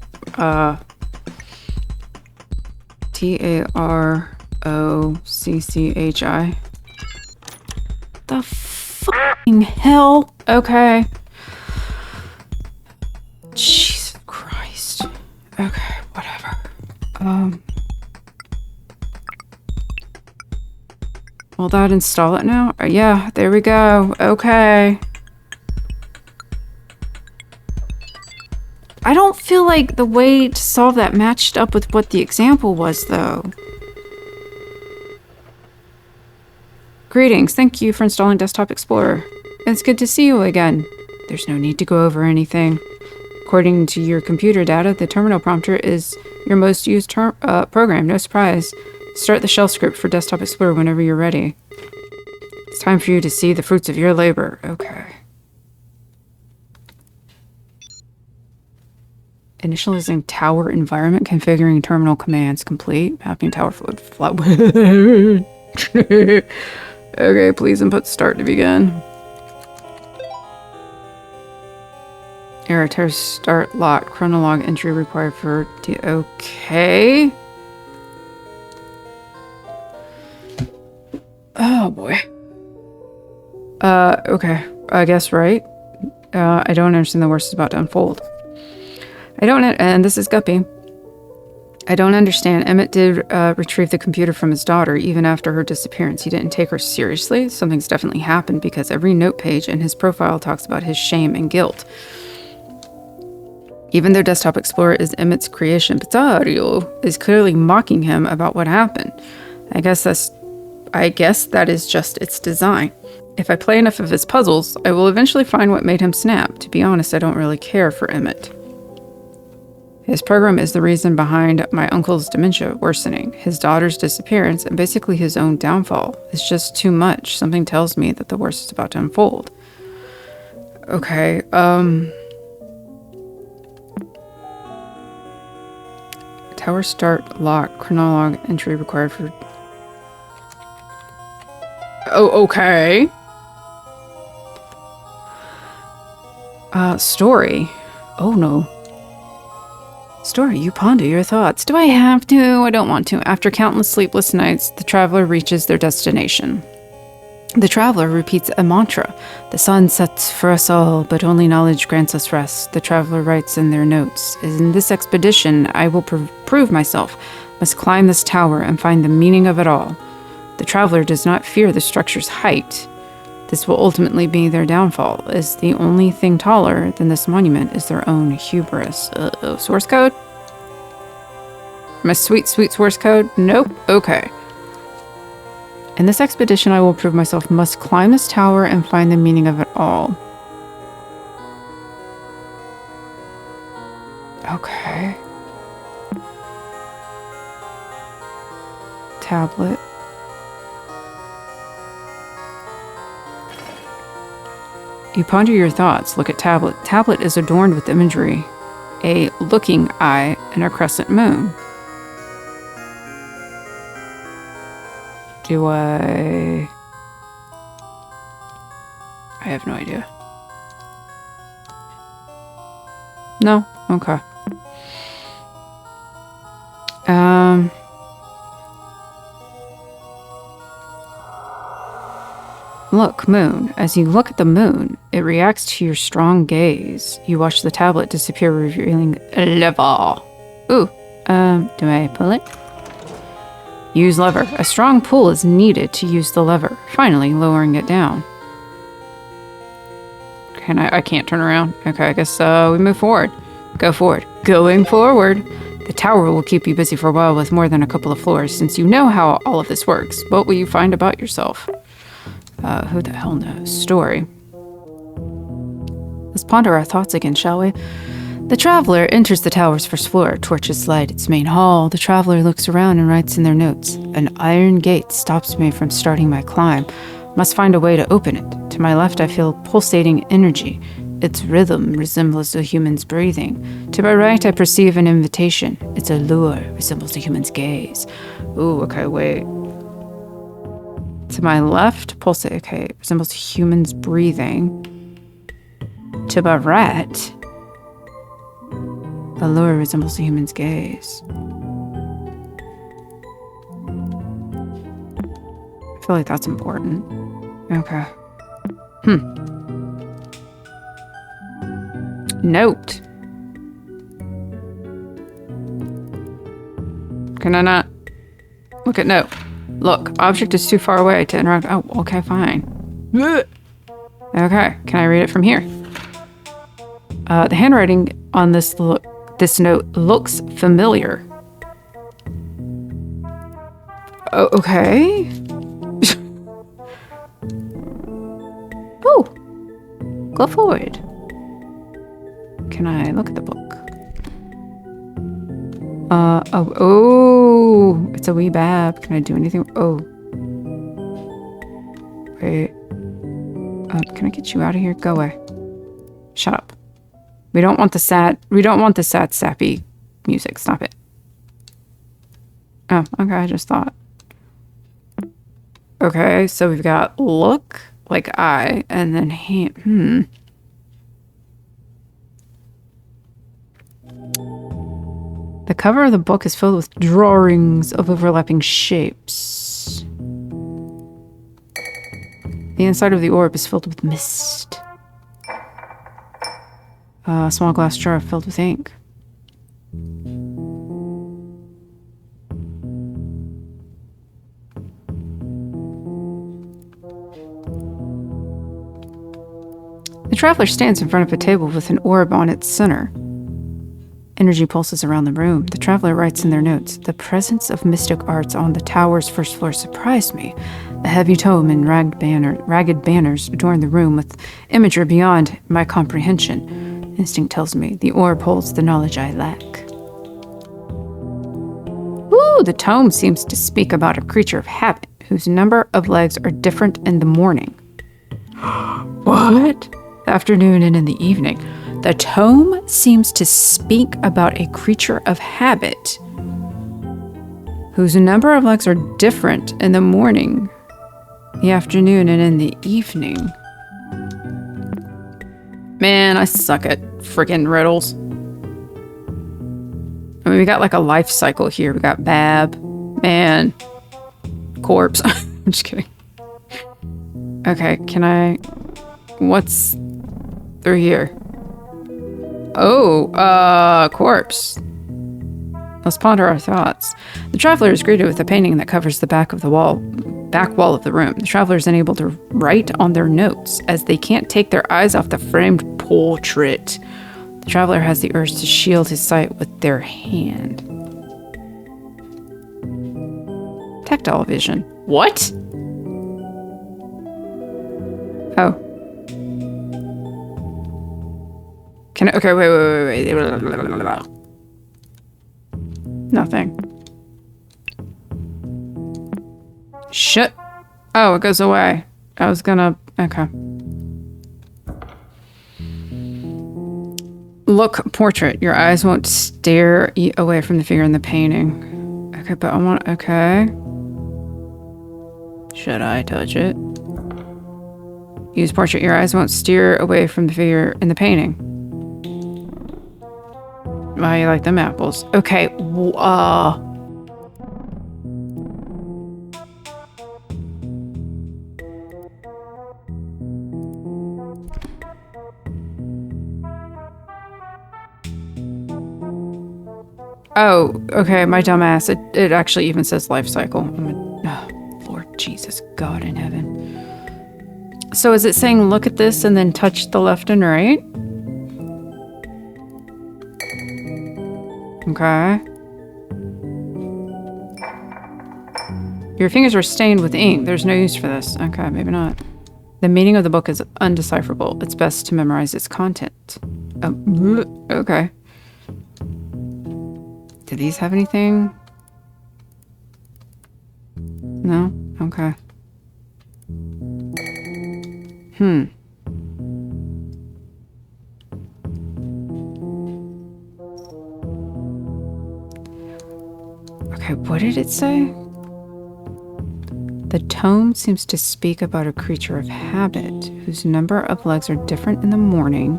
TAROCCHI. The fucking hell? Okay. Jesus Christ. Okay, whatever. Will that install it now? Yeah, there we go. Okay. I don't feel like the way to solve that matched up with what the example was, though. Greetings. Thank you for installing Desktop Explorer. It's good to see you again. There's no need to go over anything. According to your computer data, the terminal prompter is your most used program. No surprise. Start the shell script for Desktop Explorer whenever you're ready. It's time for you to see the fruits of your labor. Okay. Initializing tower environment, configuring terminal commands complete. Mapping tower fluid flat. Okay, please input start to begin. Error tear start locked. Chronolog entry required for okay. Oh boy. Okay. I guess right. I don't understand the worst is about to unfold. And this is Guppy. I don't understand. Emmett did retrieve the computer from his daughter, even after her disappearance. He didn't take her seriously. Something's definitely happened because every note page in his profile talks about his shame and guilt. Even though Desktop Explorer is Emmett's creation, Pizzario is clearly mocking him about what happened. I guess that is just its design. If I play enough of his puzzles, I will eventually find what made him snap. To be honest, I don't really care for Emmett. His program is the reason behind my uncle's dementia worsening, his daughter's disappearance, and basically his own downfall. It's just too much. Something tells me that the worst is about to unfold. Okay, Tower start lock. Chronolog entry required for... Oh, okay. Story. Oh, no. Story, you ponder your thoughts. Do I have to? I don't want to. After countless sleepless nights, the traveler reaches their destination. The traveler repeats a mantra. The sun sets for us all, but only knowledge grants us rest. The traveler writes in their notes. In this expedition, I will prove myself. Must climb this tower and find the meaning of it all. The traveler does not fear the structure's height. This will ultimately be their downfall, as the only thing taller than this monument is their own hubris. Uh-oh. Source code? My sweet, sweet source code? Nope. Okay. In this expedition, I will prove myself. Must climb this tower and find the meaning of it all. Okay. Tablet. You ponder your thoughts. Look at tablet. Tablet is adorned with imagery. A looking eye and a crescent moon. Do I have no idea. No? Okay. Look, moon. As you look at the moon, it reacts to your strong gaze. You watch the tablet disappear, revealing a lever. Ooh, do I pull it? Use lever. A strong pull is needed to use the lever. Finally, lowering it down. I can't turn around. Okay, I guess we move forward. Go forward. Going forward. The tower will keep you busy for a while with more than a couple of floors. Since you know how all of this works, what will you find about yourself? Who the hell knows? Story. Let's ponder our thoughts again, shall we? The traveler enters the tower's first floor. Torches light its main hall. The traveler looks around and writes in their notes. An iron gate stops me from starting my climb. Must find a way to open it. To my left, I feel pulsating energy. Its rhythm resembles a human's breathing. To my right, I perceive an invitation. Its allure resembles a human's gaze. Ooh, okay, wait. To my left, pulsate, okay, resembles a human's breathing. To my right, allure resembles a human's gaze. I feel like that's important. Okay. Note. Can I not look at note? Look, object is too far away to interact. Oh, okay, fine. Okay, can I read it from here? The handwriting on this note looks familiar. Oh, okay. Oh, go forward. Can I look at the book? Oh, it's a wee bab. Can I do anything? Oh. Wait. Can I get you out of here? Go away. Shut up. We don't want the sad, sappy music. Stop it. Oh, okay, I just thought. Okay, so we've got look, like eye, and then hand. The cover of the book is filled with drawings of overlapping shapes. The inside of the orb is filled with mist. A small glass jar filled with ink. The traveler stands in front of a table with an orb on its center. Energy pulses around the room. The traveler writes in their notes, the presence of mystic arts on the tower's first floor surprised me. A heavy tome and ragged banners adorn the room with imagery beyond my comprehension. Instinct tells me the orb holds the knowledge I lack. Ooh, the tome seems to speak about a creature of habit whose number of legs are different in the morning. What? The afternoon and in the evening. The tome seems to speak about a creature of habit whose number of legs are different in the morning, the afternoon, and in the evening. Man, I suck at freaking riddles. I mean, we got like a life cycle here. We got Bab, man, corpse. I'm just kidding. Okay, can I... What's through here? Oh, corpse. Let's ponder our thoughts. The traveler is greeted with a painting that covers the back wall of the room. The traveler is unable to write on their notes as they can't take their eyes off the framed portrait. The traveler has the urge to shield his sight with their hand. Tactile vision. What? Oh. Can I, okay, wait. Nothing. Shit. Oh, it goes away. I was gonna, okay. Look, portrait. Your eyes won't stare away from the figure in the painting. Okay, but I want, okay. Should I touch it? Use portrait. Your eyes won't steer away from the figure in the painting. Why you like them apples? Okay, oh, okay, my dumbass. It actually even says life cycle. Oh, Lord Jesus, God in heaven. So is it saying look at this and then touch the left and right? Okay. Your fingers are stained with ink. There's no use for this. Okay, maybe not. The meaning of the book is undecipherable. It's best to memorize its content. Oh, okay. Do these have anything? No? Okay. Okay, what did it say? The tome seems to speak about a creature of habit whose number of legs are different in the morning,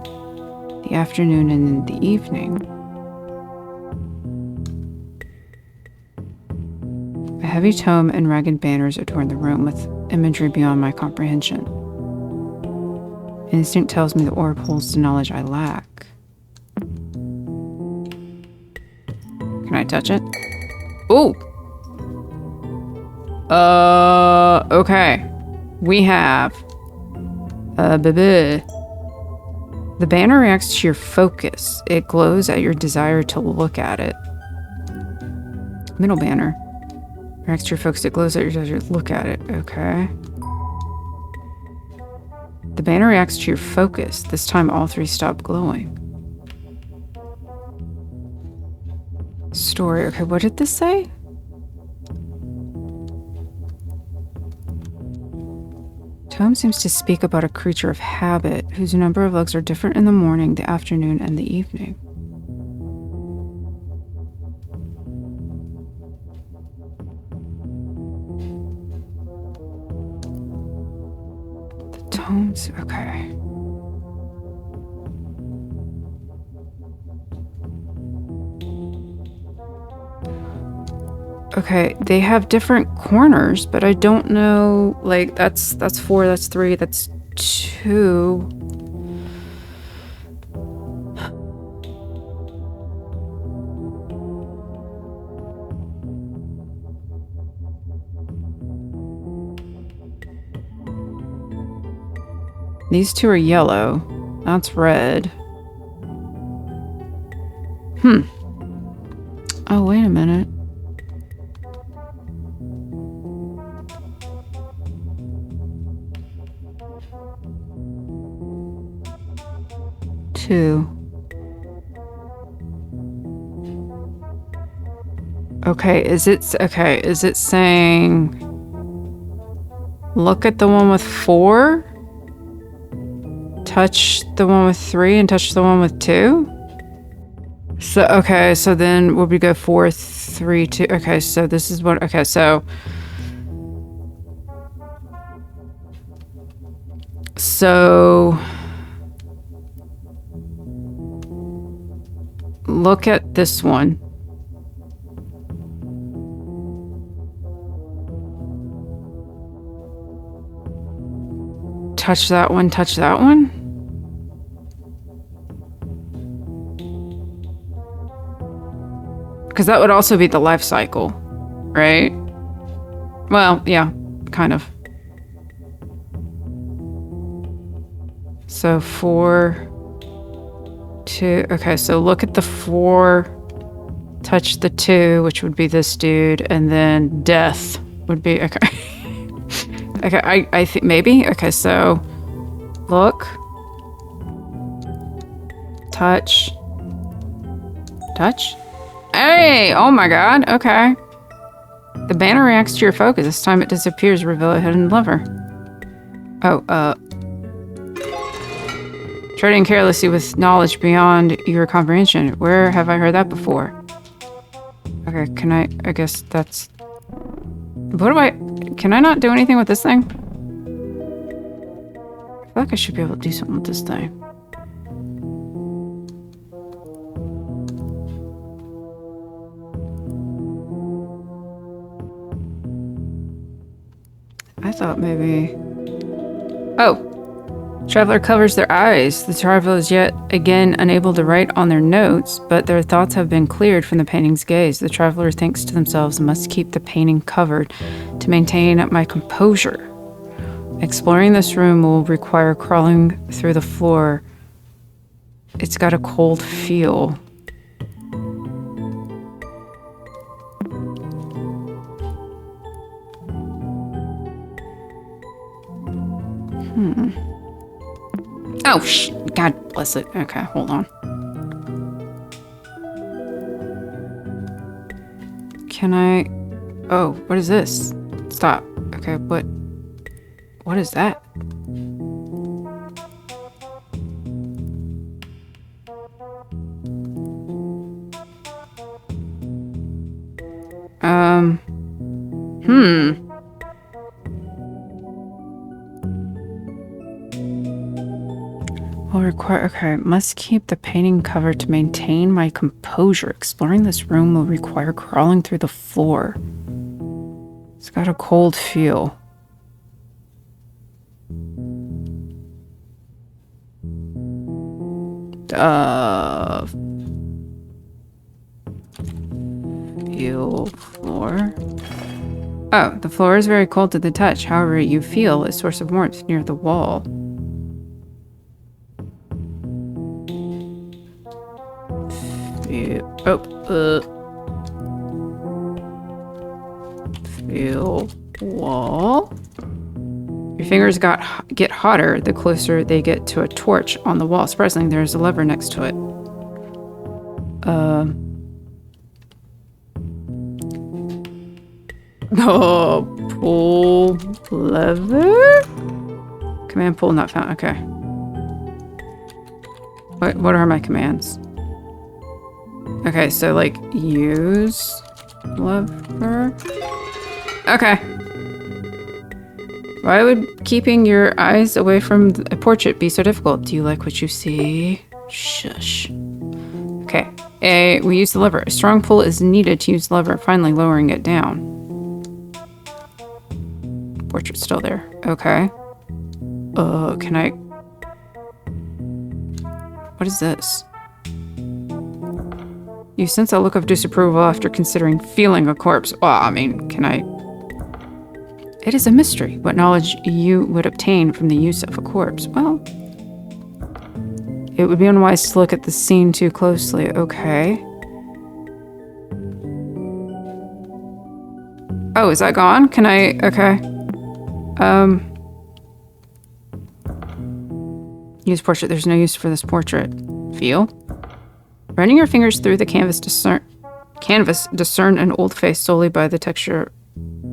the afternoon, and in the evening. A heavy tome and ragged banners adorn the room with imagery beyond my comprehension. Instinct tells me the orb holds the knowledge I lack. Can I touch it? Ooh! Okay. We have... The banner reacts to your focus. It glows at your desire to look at it. Middle banner. Reacts to your focus. It glows at your desire to look at it. Okay. The banner reacts to your focus. This time all three stop glowing. Story. Okay, what did this say? Tome seems to speak about a creature of habit whose number of legs are different in the morning, the afternoon, and the evening. The tomes, okay. Okay, they have different corners, but I don't know, like, that's 4, that's 3, that's 2. These 2 are yellow. That's red. Oh, wait a minute. Okay, is it saying look at the one with 4, touch the one with 3, and touch the one with 2? So, okay, so then would we go 4, 3, 2? Okay, so this is what, okay, so look at this one. Touch that one, touch that one. Because that would also be the life cycle, right? Well, yeah, kind of. So 4, 2, okay, so look at the 4, touch the 2, which would be this dude, and then death would be, okay. Okay, I think maybe, okay, so look, touch, hey, oh my god, okay. The banner reacts to your focus. This time it disappears, reveal a hidden lever. Oh, treading carelessly with knowledge beyond your comprehension. Where have I heard that before? Okay, can I guess that's... Can I not do anything with this thing? I feel like I should be able to do something with this thing. I thought maybe... Oh! Traveler covers their eyes. The traveler is yet again unable to write on their notes, but their thoughts have been cleared from the painting's gaze. The traveler thinks to themselves, must keep the painting covered to maintain my composure. Exploring this room will require crawling through the floor. It's got a cold feel. Oh, God bless it. Okay, hold on. Can I... Oh, what is this? Stop. Okay, what is that? Will require... Okay, must keep the painting covered to maintain my composure. Exploring this room will require crawling through the floor. It's got a cold feel. Feel floor. Oh, the floor is very cold to the touch. However, you feel a source of warmth near the wall. Feel wall. Your fingers get hotter the closer they get to a torch on the wall. Surprisingly, there's a lever next to it. Oh, pull lever? Command pull not found. Okay. What are my commands? Okay, so like use lever. Okay. Why would keeping your eyes away from a portrait be so difficult? Do you like what you see? Shush. Okay. We use the lever. A strong pull is needed to use the lever, finally lowering it down. Portrait's still there. Okay. Can I... What is this? You sense a look of disapproval after considering feeling a corpse. Well, I mean, can I... It is a mystery what knowledge you would obtain from the use of a corpse. Well, it would be unwise to look at the scene too closely. Okay. Oh, is that gone? Can I... Okay. Use portrait. There's no use for this portrait. Feel? Running your fingers through the canvas, discern an old face solely by the texture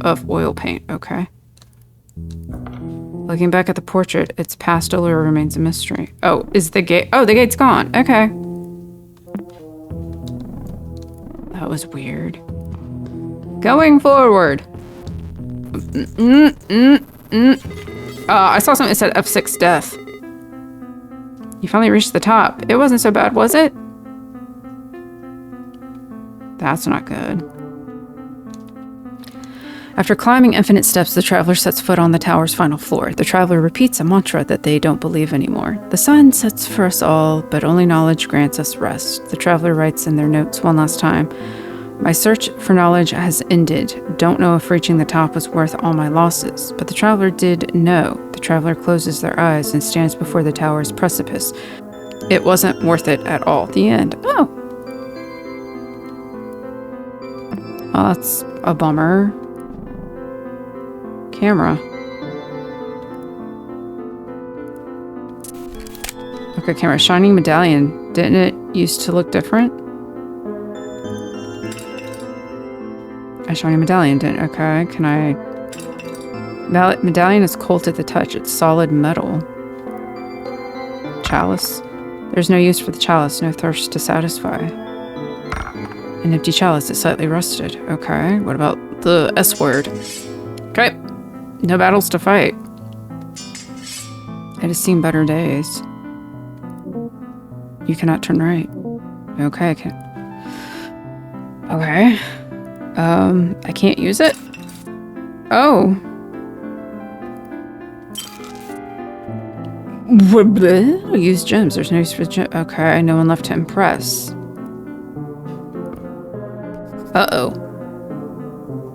of oil paint. Okay. Looking back at the portrait, its pastel or remains a mystery. Oh, is the gate... Oh, the gate's gone. Okay. That was weird. Going forward. I saw something that said F6 death. You finally reached the top. It wasn't so bad, was it? That's not good. After climbing infinite steps, the traveler sets foot on the tower's final floor. The traveler repeats a mantra that they don't believe anymore. The sun sets for us all, but only knowledge grants us rest. The traveler writes in their notes one last time. My search for knowledge has ended. Don't know if reaching the top was worth all my losses. But the traveler did know. The traveler closes their eyes and stands before the tower's precipice. It wasn't worth it at all. The end. Oh. Oh, that's a bummer. Camera. Okay, camera. Shining medallion. Didn't it used to look different? A shiny medallion didn't. Okay, can I... Medallion is cold to the touch. It's solid metal. Chalice. There's no use for the chalice. No thirst to satisfy. An empty chalice is slightly rusted. Okay, what about the S word? Okay. No battles to fight. It has seen better days. You cannot turn right. Okay, okay. I can't use it? Oh. Use gems. There's no use for gems. Okay, no one left to impress. Uh-oh.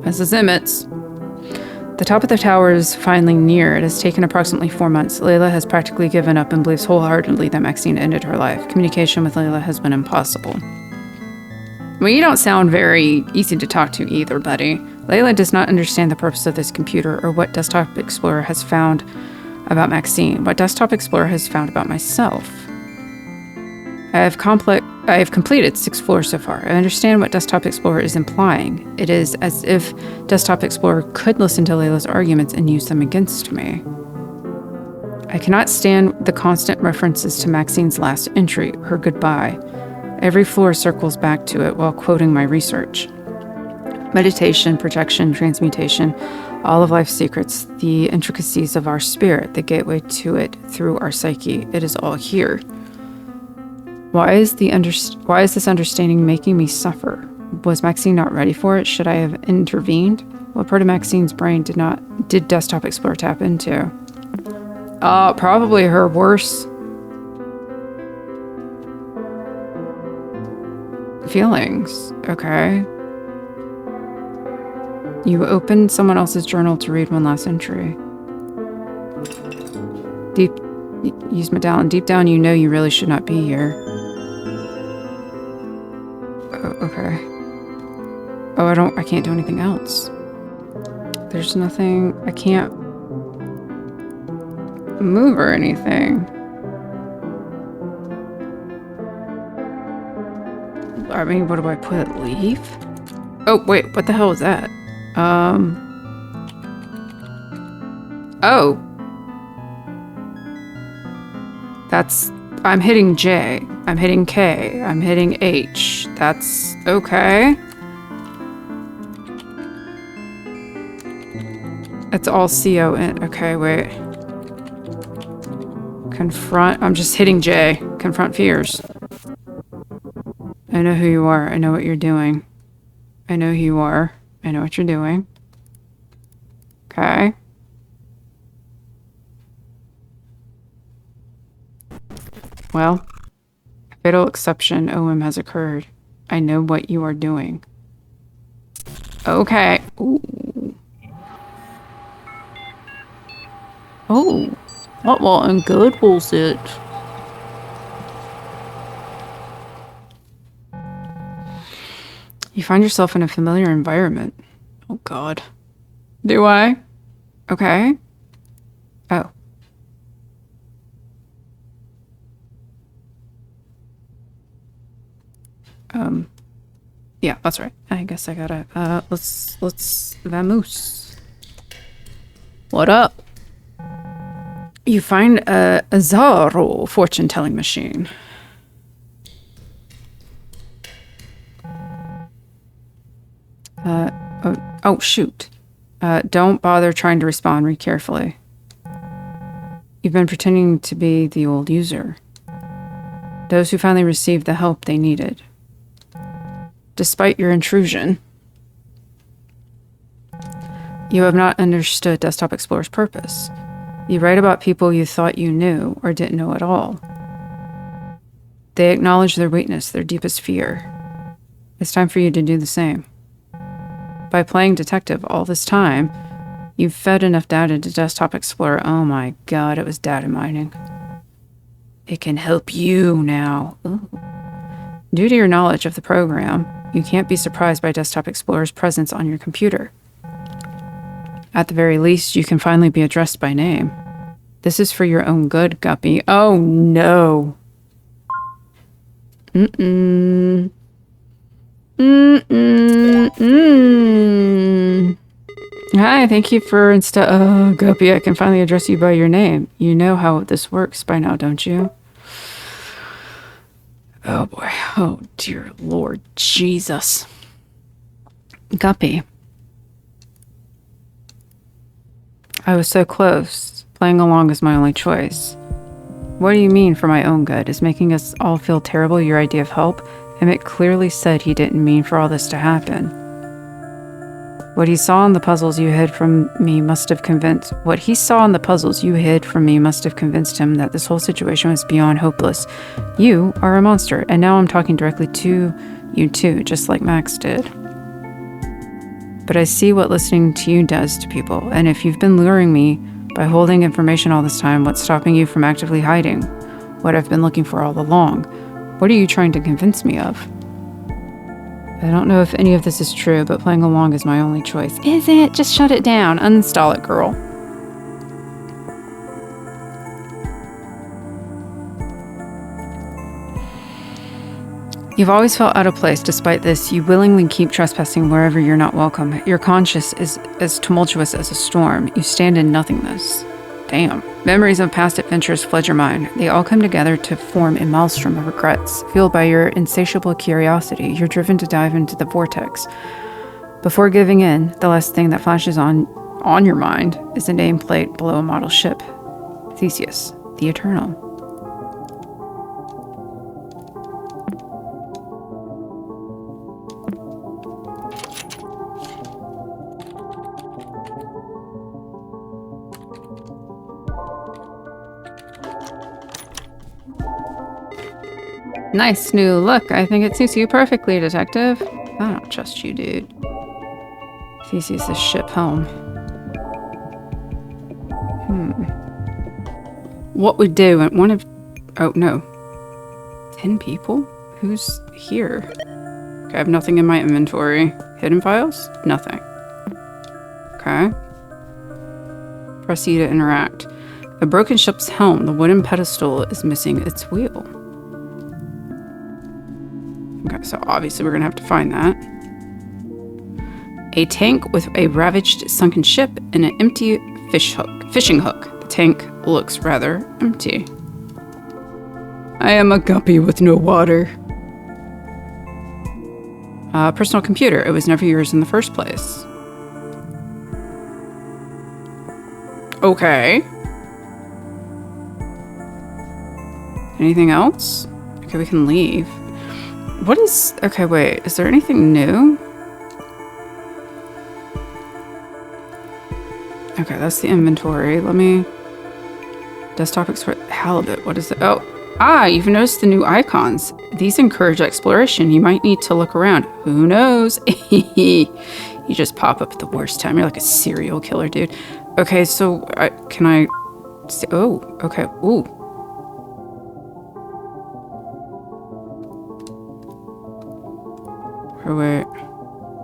This is Emmett's. The top of the tower is finally near. It has taken approximately 4 months. Layla has practically given up and believes wholeheartedly that Maxine ended her life. Communication with Layla has been impossible. Well, you don't sound very easy to talk to either, buddy. Layla does not understand the purpose of this computer or what Desktop Explorer has found about Maxine, what Desktop Explorer has found about myself. I have completed 6 floors so far. I understand what Desktop Explorer is implying. It is as if Desktop Explorer could listen to Layla's arguments and use them against me. I cannot stand the constant references to Maxine's last entry, her goodbye. Every floor circles back to it while quoting my research. Meditation, projection, transmutation, all of life's secrets, the intricacies of our spirit, the gateway to it through our psyche. It is all here. Why is this understanding making me suffer? Was Maxine not ready for it? Should I have intervened? What part of Maxine's brain did Desktop Explorer tap into? Probably her worse feelings. Okay. You opened someone else's journal to read one last entry. Use medallion. Deep down, you know you really should not be here. Okay. Oh, I can't do anything else. There's nothing, I can't move or anything. I mean, what do I put? Leave? Oh, wait, what the hell was that? Oh. I'm hitting J. I'm hitting K. I'm hitting H. That's okay. It's all C-O-N. Okay, wait. Confront. I'm just hitting J. Confront fears. I know who you are. I know what you're doing. I know who you are. I know what you're doing. Okay. Well, a fatal exception, OM, has occurred. I know what you are doing. Okay. Ooh. Oh. What and good was it? You find yourself in a familiar environment. Oh, God. Do I? Okay. Oh. Yeah, that's right. I guess I gotta, let's vamoose. What up? You find a Zorro fortune-telling machine. Oh, shoot. Don't bother trying to respond. Read carefully. You've been pretending to be the old user. Those who finally received the help they needed. Despite your intrusion, you have not understood Desktop Explorer's purpose. You write about people you thought you knew or didn't know at all. They acknowledge their weakness, their deepest fear. It's time for you to do the same. By playing detective all this time, you've fed enough data to Desktop Explorer. Oh my God, it was data mining. It can help you now. Ooh. Due to your knowledge of the program, you can't be surprised by Desktop Explorer's presence on your computer. At the very least, you can finally be addressed by name. This is for your own good, Guppy. Oh no. Hi, thank you for Guppy, I can finally address you by your name. You know how this works by now, don't you? Oh boy. Oh dear Lord Jesus. Guppy. I was so close. Playing along is my only choice. What do you mean for my own good? Is making us all feel terrible your idea of help? Emmett clearly said he didn't mean for all this to happen. What he saw in the puzzles you hid from me must have convinced him that this whole situation was beyond hopeless. You are a monster, and now I'm talking directly to you too, just like Max did. But I see what listening to you does to people, and if you've been luring me by holding information all this time, what's stopping you from actively hiding what I've been looking for all along? What are you trying to convince me of? I don't know if any of this is true, but playing along is my only choice. Is it? Just shut it down. Uninstall it, girl. You've always felt out of place. Despite this, you willingly keep trespassing wherever you're not welcome. Your conscience is as tumultuous as a storm. You stand in nothingness. Damn. Memories of past adventures flood your mind. They all come together to form a maelstrom of regrets. Fueled by your insatiable curiosity, you're driven to dive into the vortex. Before giving in, the last thing that flashes on your mind is a nameplate below a model ship. Theseus, the Eternal. Nice new look. I think it suits you perfectly, Detective. I don't trust you, dude. Theseus' ship home. What would do at one of... Oh, no. 10 people? Who's here? Okay, I have nothing in my inventory. Hidden files? Nothing. Okay. Proceed to interact. A broken ship's helm. The wooden pedestal is missing its wheel. Okay, so obviously we're gonna have to find that. A tank with a ravaged sunken ship and an empty fishing hook. The tank looks rather empty. I am a guppy with no water. Personal computer. It was never yours in the first place. Okay. Anything else? Okay, we can leave. What is... Okay, wait. Is there anything new? Okay, that's the inventory. Let me... Desktop explore... Halibut. What is it? Oh. Ah, you've noticed the new icons. These encourage exploration. You might need to look around. Who knows? You just pop up at the worst time. You're like a serial killer, dude. Okay, so... can I... See? Oh, okay. Ooh. Oh, wait.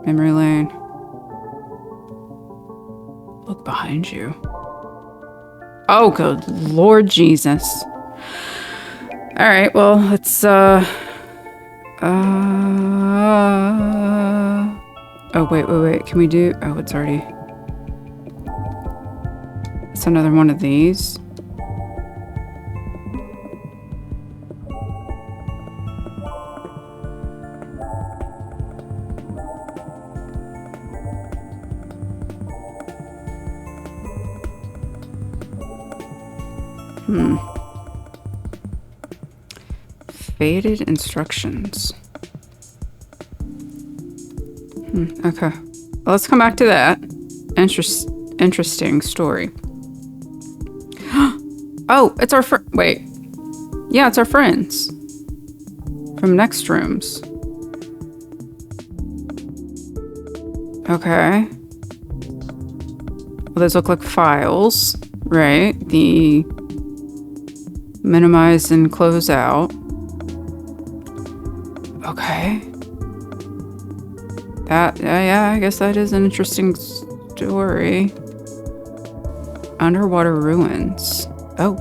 Memory lane. Look behind you. Oh, good Lord Jesus. Alright, well, let's, Oh, wait. Can we do... Oh, it's already... It's another one of these. Faded instructions. Okay. Well, let's come back to that. Interesting story. Oh, it's our wait. Yeah, it's our friends. From next rooms. Okay. Well, those look like files, right? The minimize and close out. Okay. That, yeah, I guess that is an interesting story. Underwater ruins. Oh.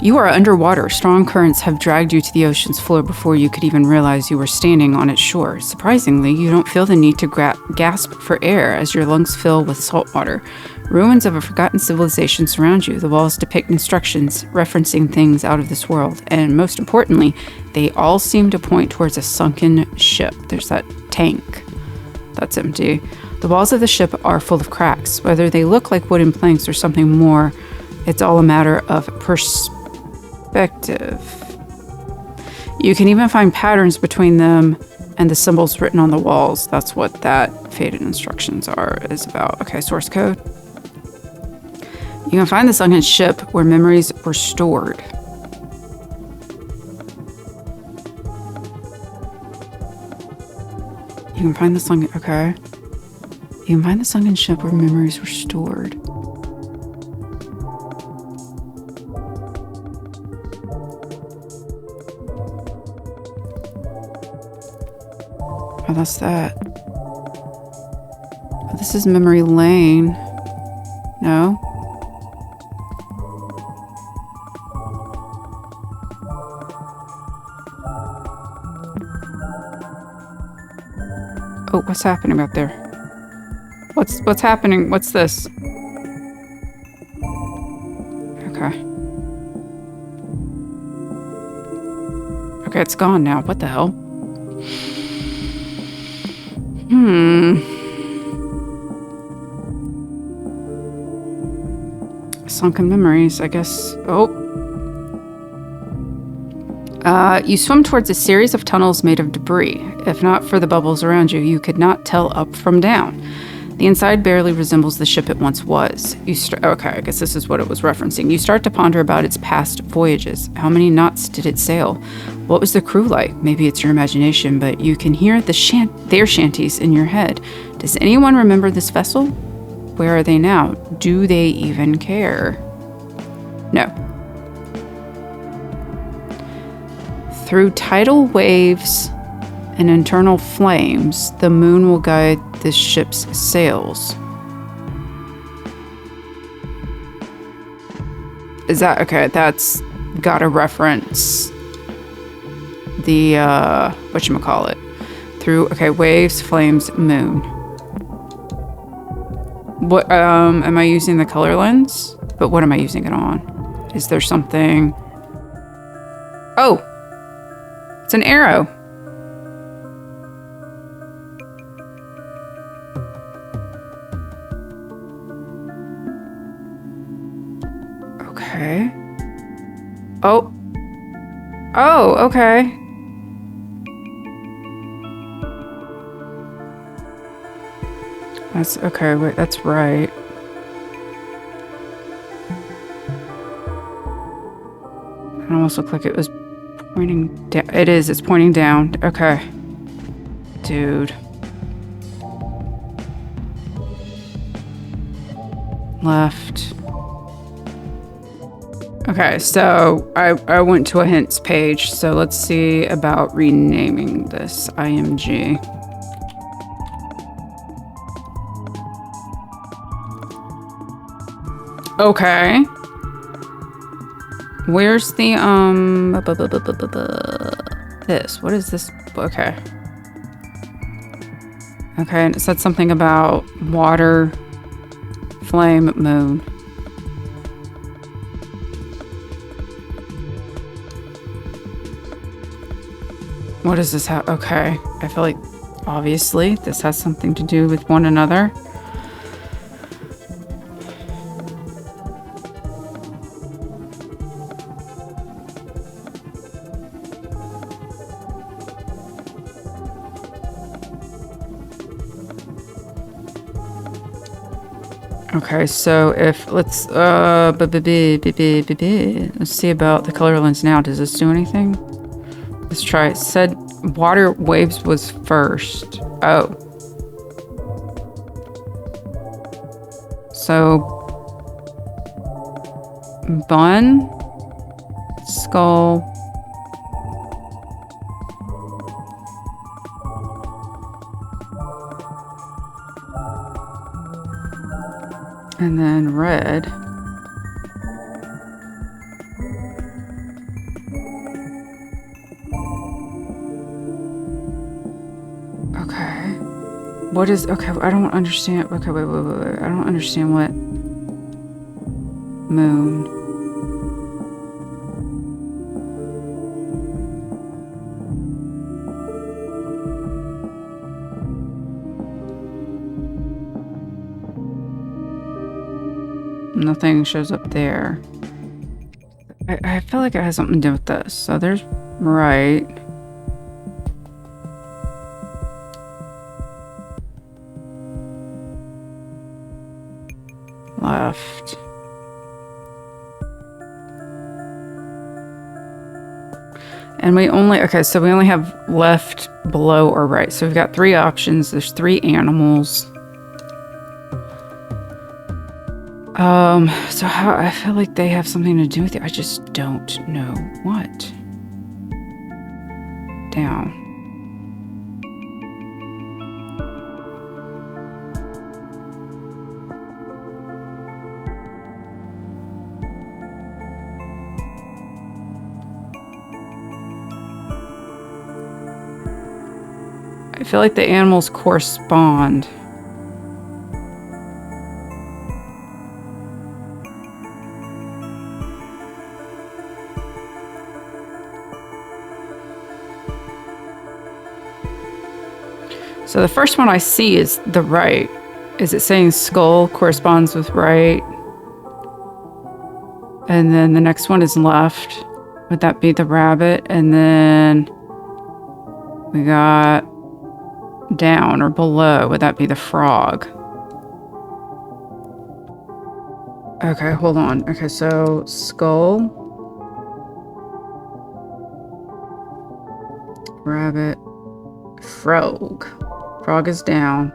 You are underwater. Strong currents have dragged you to the ocean's floor before you could even realize you were standing on its shore. Surprisingly, you don't feel the need to gasp for air as your lungs fill with salt water. Ruins of a forgotten civilization surround you. The walls depict instructions referencing things out of this world. And most importantly, they all seem to point towards a sunken ship. There's that tank. That's empty. The walls of the ship are full of cracks. Whether they look like wooden planks or something more, it's all a matter of perspective. You can even find patterns between them and the symbols written on the walls. That's what that faded instructions is about. Okay, source code. You can find the sunken ship where memories were stored. You can find the sunken... Okay. You can find the sunken ship where memories were stored. Oh, that's that. Oh, this is memory lane. No? Oh, what's happening out there? What's happening? What's this? Okay. Okay, it's gone now. What the hell? Sunken memories, I guess. Oh. You swim towards a series of tunnels made of debris. If not for the bubbles around you, you could not tell up from down. The inside barely resembles the ship it once was. Okay, I guess this is what it was referencing. You start to ponder about its past voyages. How many knots did it sail? What was the crew like? Maybe it's your imagination, but you can hear their shanties in your head. Does anyone remember this vessel? Where are they now? Do they even care? No. Through tidal waves and internal flames, the moon will guide this ship's sails. Is that okay? That's gotta reference the whatchamacallit. Through waves, flames, moon. What am I using the color lens? But what am I using it on? Is there something? Oh! It's an arrow. Okay. Oh. Oh, okay. That's okay. Wait, that's right. It almost looked like it was pointing down. It is. It's pointing down. Okay. Dude. Left. Okay, so I went to a hints page, so let's see about renaming this IMG. Okay. Where's the this? What is this? Okay. Okay, and it said something about water, flame, moon. What does this have? Okay. I feel like obviously this has something to do with one another. Okay, so if let's see about the color lens now. Does this do anything? Let's try it. Said water waves was first. Oh. So bun, skull, and then red. Okay. What is... Okay, I don't understand... Okay, wait. I don't understand what... Moon. Nothing shows up there. I feel like it has something to do with this. So there's right. Left. And we only, okay, so we only have left, below, or right. So we've got 3 options. There's 3 animals. So how, I feel like they have something to do with it. I just don't know what. Down. I feel like the animals correspond. So the first one I see is the right. Is it saying skull corresponds with right? And then the next one is left. Would that be the rabbit? And then we got down or below. Would that be the frog? Okay, hold on. Okay, so skull, rabbit, frog. Frog is down.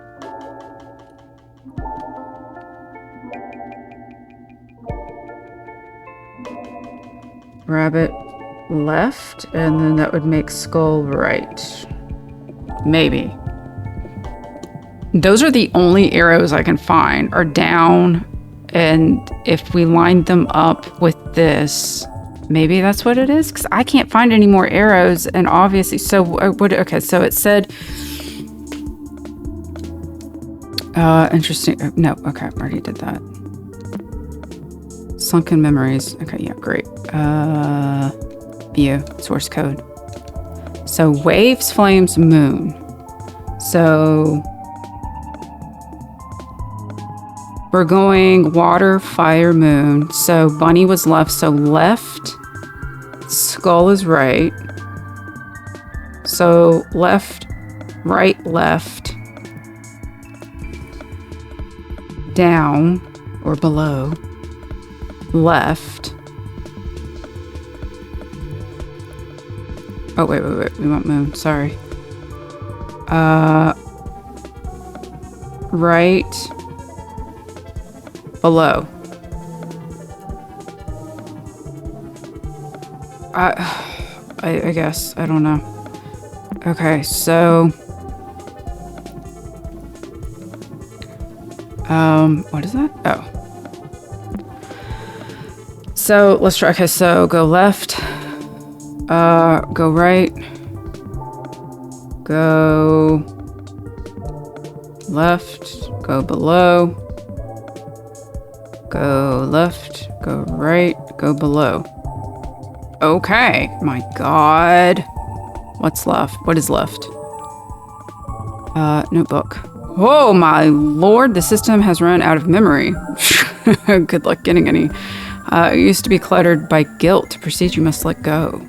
Rabbit left, and then that would make skull right. Maybe. Those are the only arrows I can find are down, and if we lined them up with this, maybe that's what it is, because I can't find any more arrows, and obviously, so okay, so it said interesting. No, okay, I already did that. Sunken memories. Okay, yeah, great. View, source code. So waves, flames, moon. So we're going water, fire, moon. So bunny was left, so left. Skull is right. So left, right, left. Down or below. Left. Oh, wait. We want moon. Sorry. Right. Below. I guess. I don't know. Okay, so... what is that? Oh. So, let's try. Okay, so go left. Go right. Go left. Go below. Go left. Go right. Go below. Okay. My God. What's left? What is left? Notebook. Oh my Lord, the system has run out of memory. Good luck getting any. It used to be cluttered by guilt. To proceed, you must let go.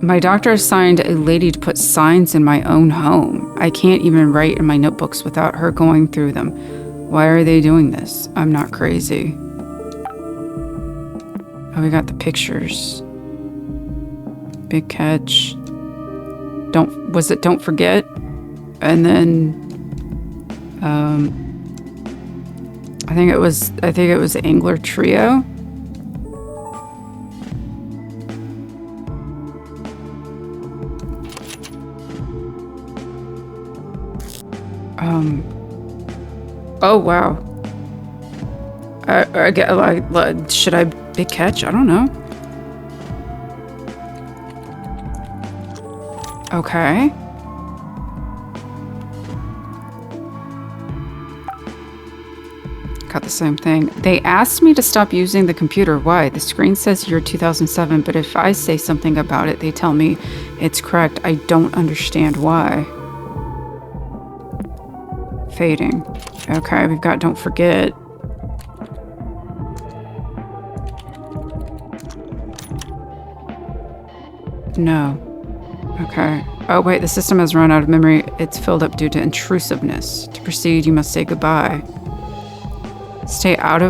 My doctor assigned a lady to put signs in my own home. I can't even write in my notebooks without her going through them. Why are they doing this? I'm not crazy. Oh, we got the pictures. Big catch. Don't forget? And then I think it was Angler Trio. Oh wow. I get like, should I big catch? I don't know. Okay. Got the same thing. They asked me to stop using the computer. Why? The screen says year 2007, but if I say something about it, they tell me it's correct. I don't understand why. Fading. Okay, we've got don't forget. No. Okay. Oh, wait, the system has run out of memory. It's filled up due to intrusiveness. To proceed, you must say goodbye. Stay out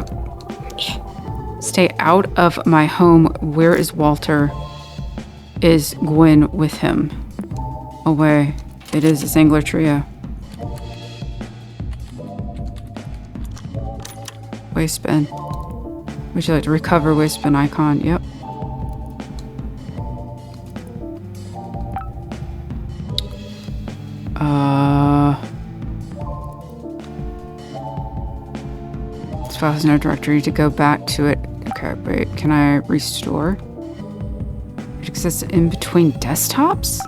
of my home. Where is Walter? Is Gwen with him? Away. It is this Angler Trio. Waste spin. Would you like to recover waste spin icon? Yep. This file has no directory to go back to it. Okay. Okay, wait, can I restore? It exists in between desktops?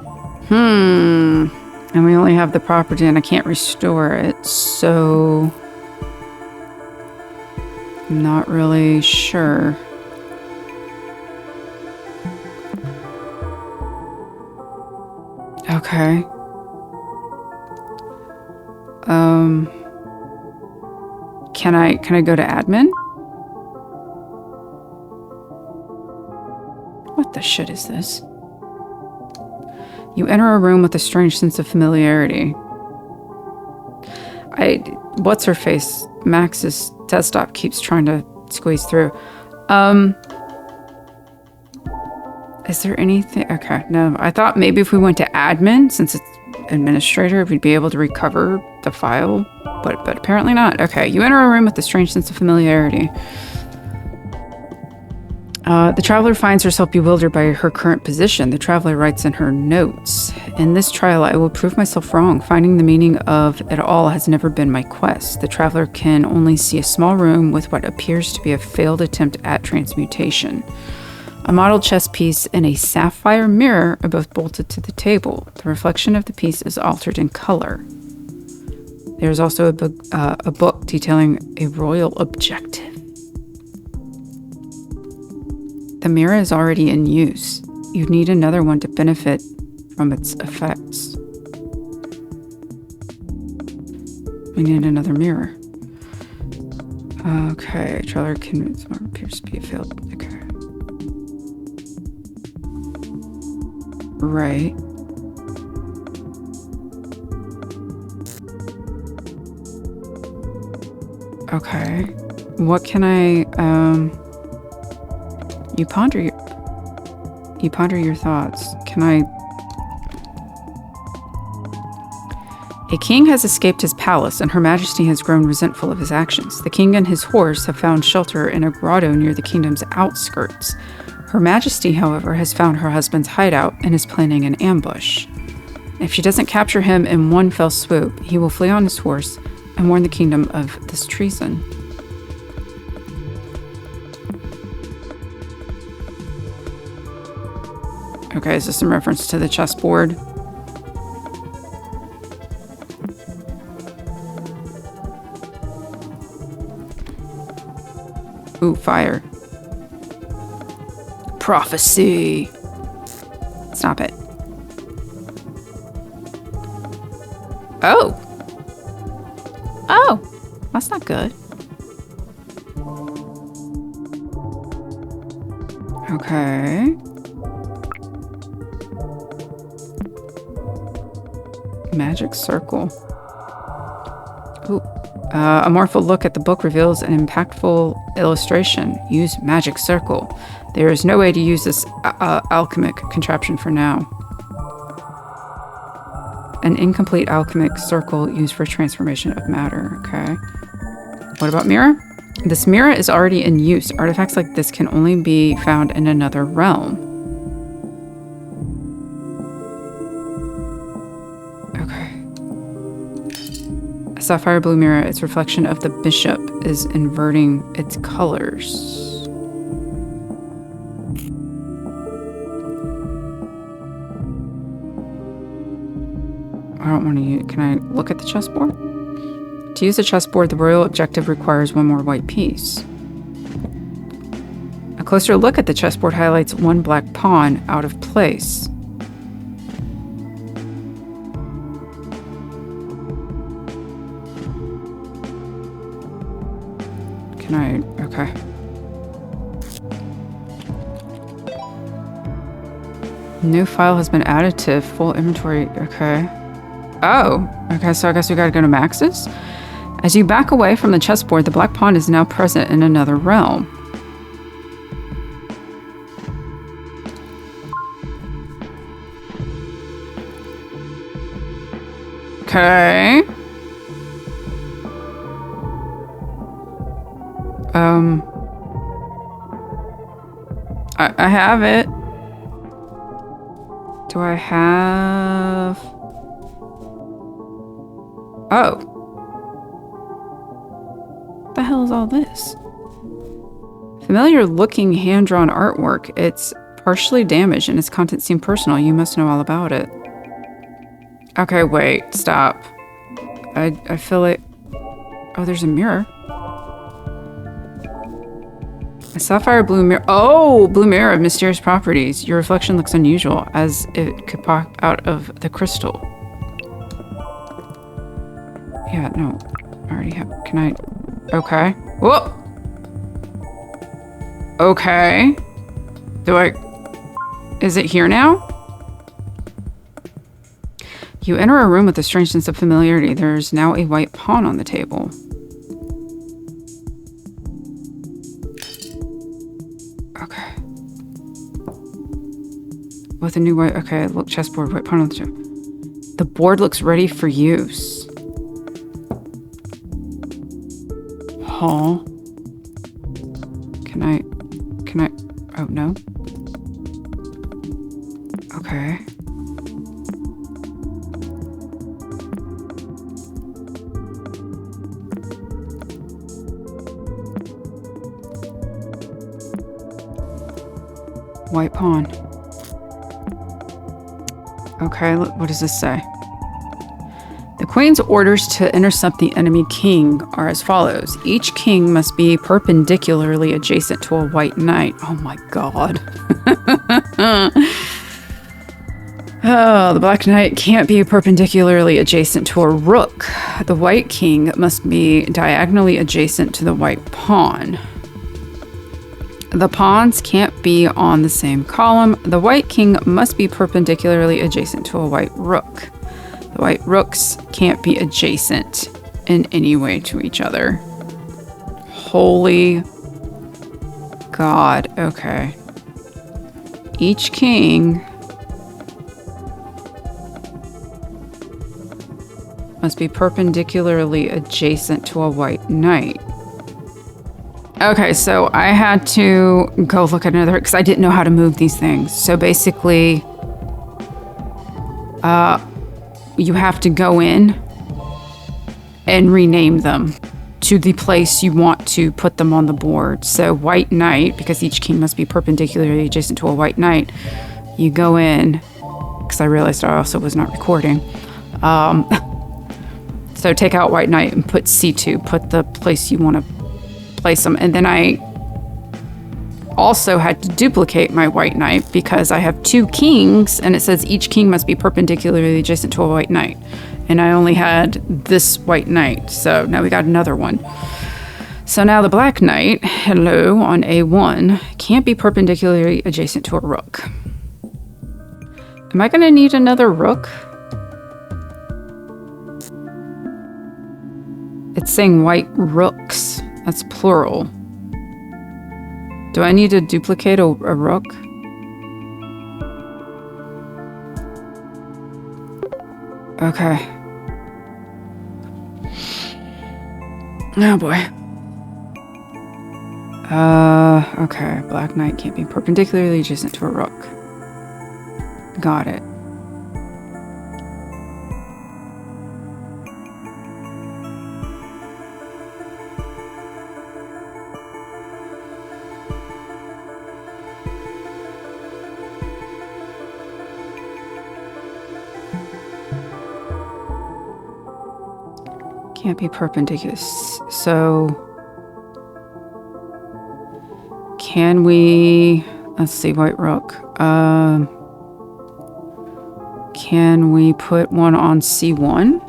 And we only have the property and I can't restore it, so... I'm not really sure. Okay. Can I go to admin? What the shit is this? You enter a room with a strange sense of familiarity. What's her face? Max's desktop keeps trying to squeeze through. Is there anything? Okay, no. I thought maybe if we went to admin, since it's administrator, we'd be able to recover the file, but apparently not. Okay, you enter a room with a strange sense of familiarity. The traveler finds herself bewildered by her current position. The traveler writes in her notes, "In this trial, I will prove myself wrong. Finding the meaning of it all has never been my quest." The traveler can only see a small room with what appears to be a failed attempt at transmutation. A model chess piece and a sapphire mirror are both bolted to the table. The reflection of the piece is altered in color. There is also a book detailing a royal objective. The mirror is already in use. You need another one to benefit from its effects. We need another mirror. Okay, traveler can appears to be a failed. Okay. Right. Okay. What can I, you ponder your thoughts. Can I... A king has escaped his palace, and Her Majesty has grown resentful of his actions. The king and his horse have found shelter in a grotto near the kingdom's outskirts. Her Majesty, however, has found her husband's hideout and is planning an ambush. If she doesn't capture him in one fell swoop, he will flee on his horse and warn the kingdom of this treason. Okay, is this in reference to the chessboard? Ooh, fire. Prophecy. Stop it. Oh. Oh, that's not good. Okay. Magic circle. Ooh. A mournful look at the book reveals an impactful illustration. Use magic circle. There is no way to use this alchemic contraption for now. An incomplete alchemic circle used for transformation of matter. Okay. What about mirror? This mirror is already in use. Artifacts like this can only be found in another realm. Okay. A sapphire blue mirror, its reflection of the bishop is inverting its colors. I don't want to use... Can I look at the chessboard? To use the chessboard, the royal objective requires one more white piece. A closer look at the chessboard highlights one black pawn out of place. Can I... Okay. New file has been added to full inventory. Okay. Oh, okay, so I guess we gotta go to Max's? As you back away from the chessboard, the black pawn is now present in another realm. Okay. I have it. Do I have... Oh. What the hell is all this? Familiar looking hand-drawn artwork. It's partially damaged and its contents seem personal. You must know all about it. Okay, wait, stop. I feel like... Oh, there's a mirror. A sapphire blue mirror. Oh, blue mirror of mysterious properties. Your reflection looks unusual, as it could pop out of the crystal. Yeah, no. I already have... Can I... Okay. Whoa! Okay. Do I... Is it here now? You enter a room with a strange sense of familiarity. There's now a white pawn on the table. Okay. With a new white... Okay, look, chessboard, white pawn on the table. The board looks ready for use. Huh? Can I... Oh, no? Okay. White pawn. Okay, what does this say? The queen's orders to intercept the enemy king are as follows. Each king must be perpendicularly adjacent to a white knight. Oh my god. Oh, the black knight can't be perpendicularly adjacent to a rook. The white king must be diagonally adjacent to the white pawn. The pawns can't be on the same column. The white king must be perpendicularly adjacent to a white rook. The white rooks can't be adjacent in any way to each other. Holy God. Okay. Each king must be perpendicularly adjacent to a white knight. Okay, so I had to go look at another, because I didn't know how to move these things. So basically, you have to go in and rename them to the place you want to put them on the board. So white knight, because each king must be perpendicularly adjacent to a white knight, you go in, because I realized I also was not recording. So take out white knight and put C2, put the place you want to place them. And then I also had to duplicate my white knight because I have two kings and it says each king must be perpendicularly adjacent to a white knight. And I only had this white knight. So now we got another one. So now the black knight, hello, on A1, can't be perpendicularly adjacent to a rook. Am I going to need another rook? It's saying white rooks. That's plural. Do I need to duplicate a rook? Okay. Oh boy. Okay. Black knight can't be perpendicularly adjacent to a rook. Got it. Can't be perpendicular. So can we, let's see, white rook. Can we put one on C1?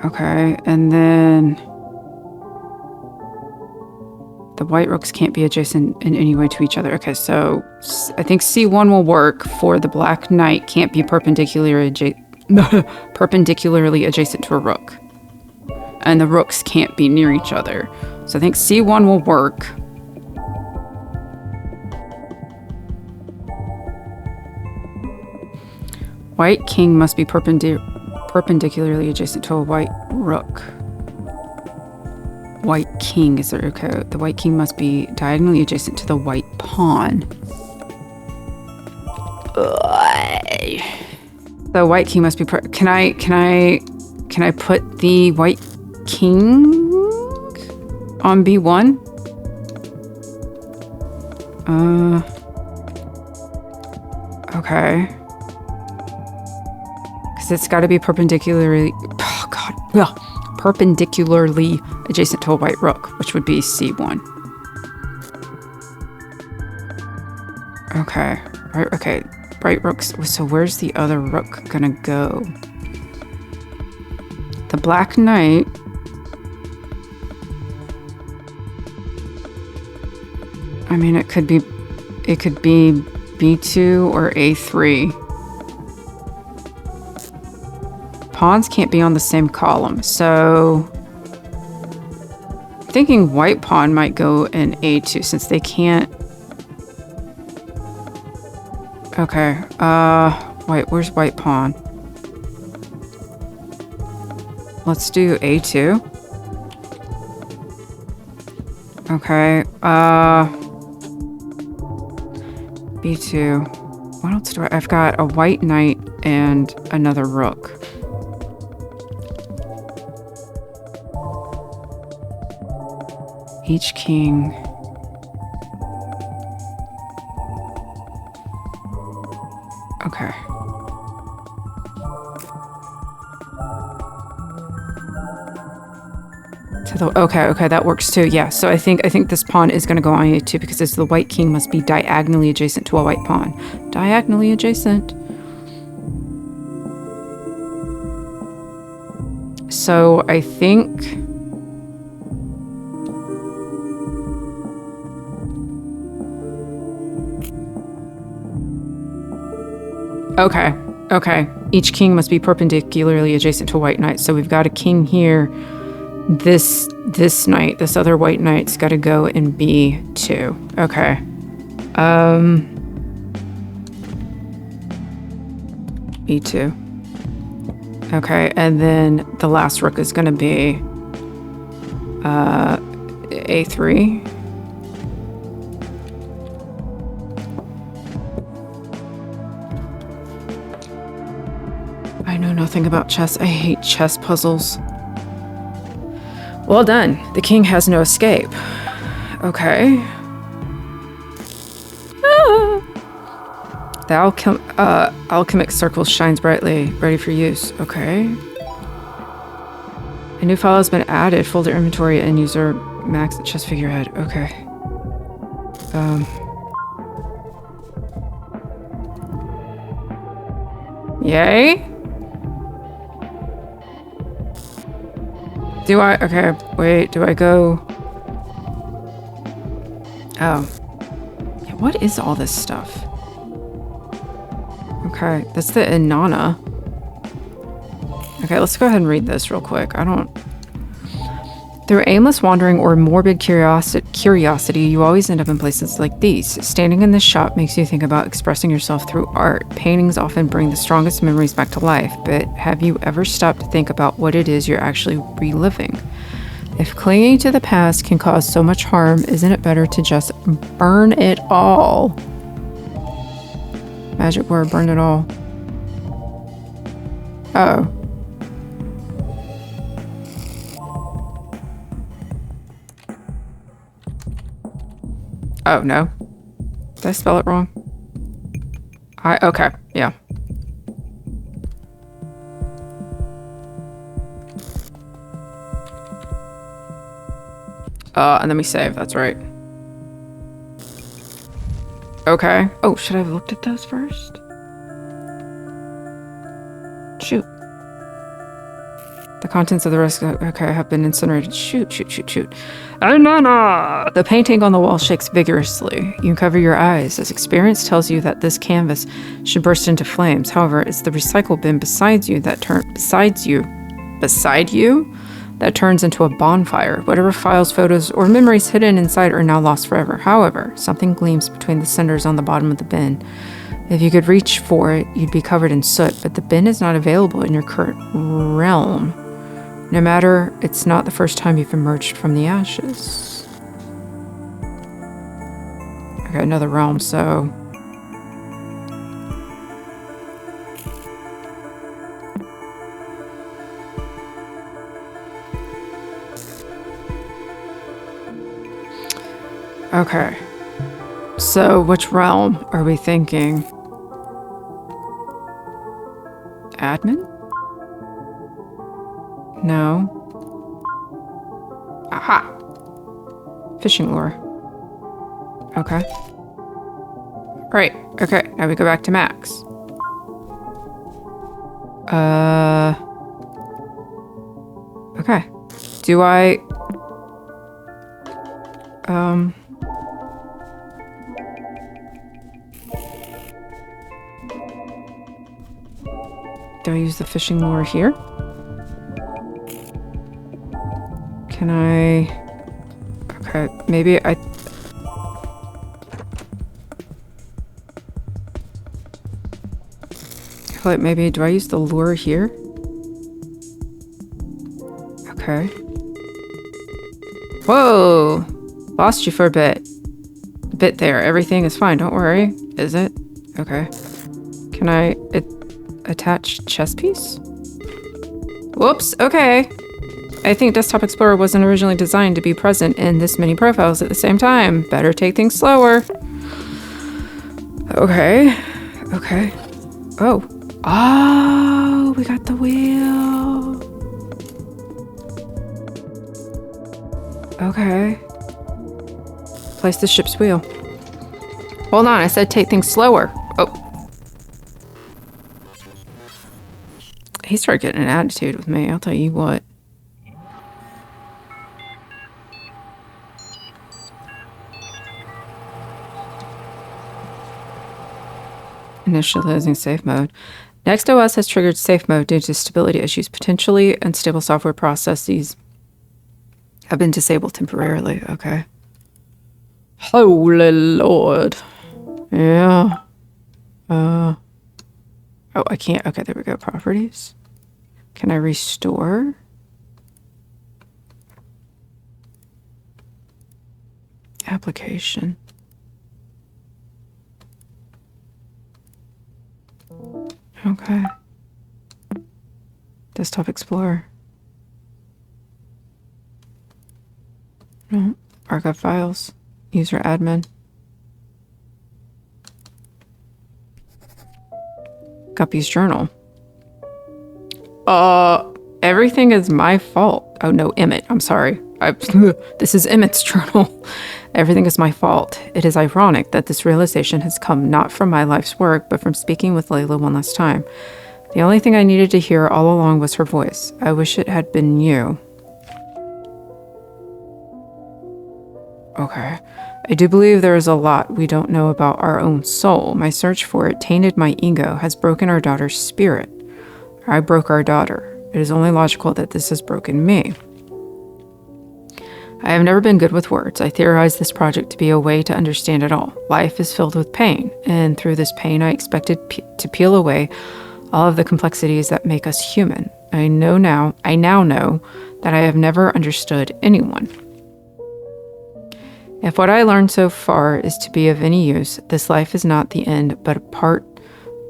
Okay, and then the white rooks can't be adjacent in any way to each other. Okay, so I think C1 will work for the black knight can't be perpendicularly adjacent to a rook. And the rooks can't be near each other. So I think C1 will work. White king must be perpendicularly adjacent to a white rook. White king is there? Okay, the white king must be diagonally adjacent to the white pawn. The white king must be. Can I put the white king on B1. Okay. Because it's got to be perpendicularly... Oh, God. Ugh. Perpendicularly adjacent to a white rook, which would be C1. Okay. Right, okay. Bright rooks. So where's the other rook gonna go? The black knight. I mean, it could be B2 or A3. Pawns can't be on the same column, so I'm thinking white pawn might go in A2 since they can't. Okay, where's white pawn? Let's do A2. Okay, B2. What else do I've got a white knight and another rook. Each king. Okay. Okay, that works too. Yeah, so I think this pawn is going to go on A2 because the white king must be diagonally adjacent to a white pawn. Diagonally adjacent. So I think... Okay. Each king must be perpendicularly adjacent to a white knight. So we've got a king here. This knight, this other white knight's got to go in B2. Okay. B2. Okay, and then the last rook is going to be A3. I know nothing about chess. I hate chess puzzles. Well done. The king has no escape. Okay. The alchemic circle shines brightly, ready for use. Okay. A new file has been added. Folder inventory and user max chess figurehead. Okay. Yay? Do I? Okay, wait, do I go? Oh. Yeah, what is all this stuff? Okay, that's the Inanna. Okay, let's go ahead and read this real quick. Through aimless wandering or morbid curiosity, you always end up in places like these. Standing in this shop makes you think about expressing yourself through art. Paintings often bring the strongest memories back to life, but have you ever stopped to think about what it is you're actually reliving? If clinging to the past can cause so much harm, isn't it better to just burn it all? Magic word, burn it all. Uh-oh. Oh, no. Did I spell it wrong? Okay, yeah. And then we save, that's right. Okay. Oh, should I have looked at those first? Shoot. The contents of the rest, okay, have been incinerated. Shoot. Inanna! The painting on the wall shakes vigorously. You cover your eyes as experience tells you that this canvas should burst into flames. However, it's the recycle bin beside you that turns into a bonfire. Whatever files, photos, or memories hidden inside are now lost forever. However, something gleams between the cinders on the bottom of the bin. If you could reach for it, you'd be covered in soot, but the bin is not available in your current realm. No matter, it's not the first time you've emerged from the ashes. Okay, another realm, so... Okay. So, which realm are we thinking? Admin? No. Aha! Fishing lure. Okay. Right. Okay, now we go back to Max. Okay. Do I... Do I use the fishing lure here? Can I... Okay, maybe I... Like maybe, do I use the lure here? Okay. Whoa! Lost you for a bit. A bit there. Everything is fine, don't worry. Is it? Okay. Can I attach chess piece? Whoops, okay. I think Desktop Explorer wasn't originally designed to be present in this many profiles at the same time. Better take things slower. Okay. Okay. Oh. Oh, we got the wheel. Okay. Place the ship's wheel. Hold on, I said take things slower. Oh. He started getting an attitude with me, I'll tell you what. Initializing safe mode. Next OS has triggered safe mode due to stability issues. Potentially unstable software processes have been disabled temporarily. Okay. Holy Lord. Yeah. Oh, I can't. Okay, there we go. Properties. Can I restore? Application. Okay. Desktop Explorer. No. Archive files. User admin. Guppy's journal. Everything is my fault. Oh no, Emmett. I'm sorry. This is Emmett's journal. Everything is my fault. It is ironic that this realization has come not from my life's work, but from speaking with Layla one last time. The only thing I needed to hear all along was her voice. I wish it had been you. Okay. I do believe there is a lot we don't know about our own soul. My search for it tainted my ego, has broken our daughter's spirit. I broke our daughter. It is only logical that this has broken me. I have never been good with words. I theorized this project to be a way to understand it all. Life is filled with pain, and through this pain I expected to peel away all of the complexities that make us human. I now know that I have never understood anyone. If what I learned so far is to be of any use, this life is not the end, but a part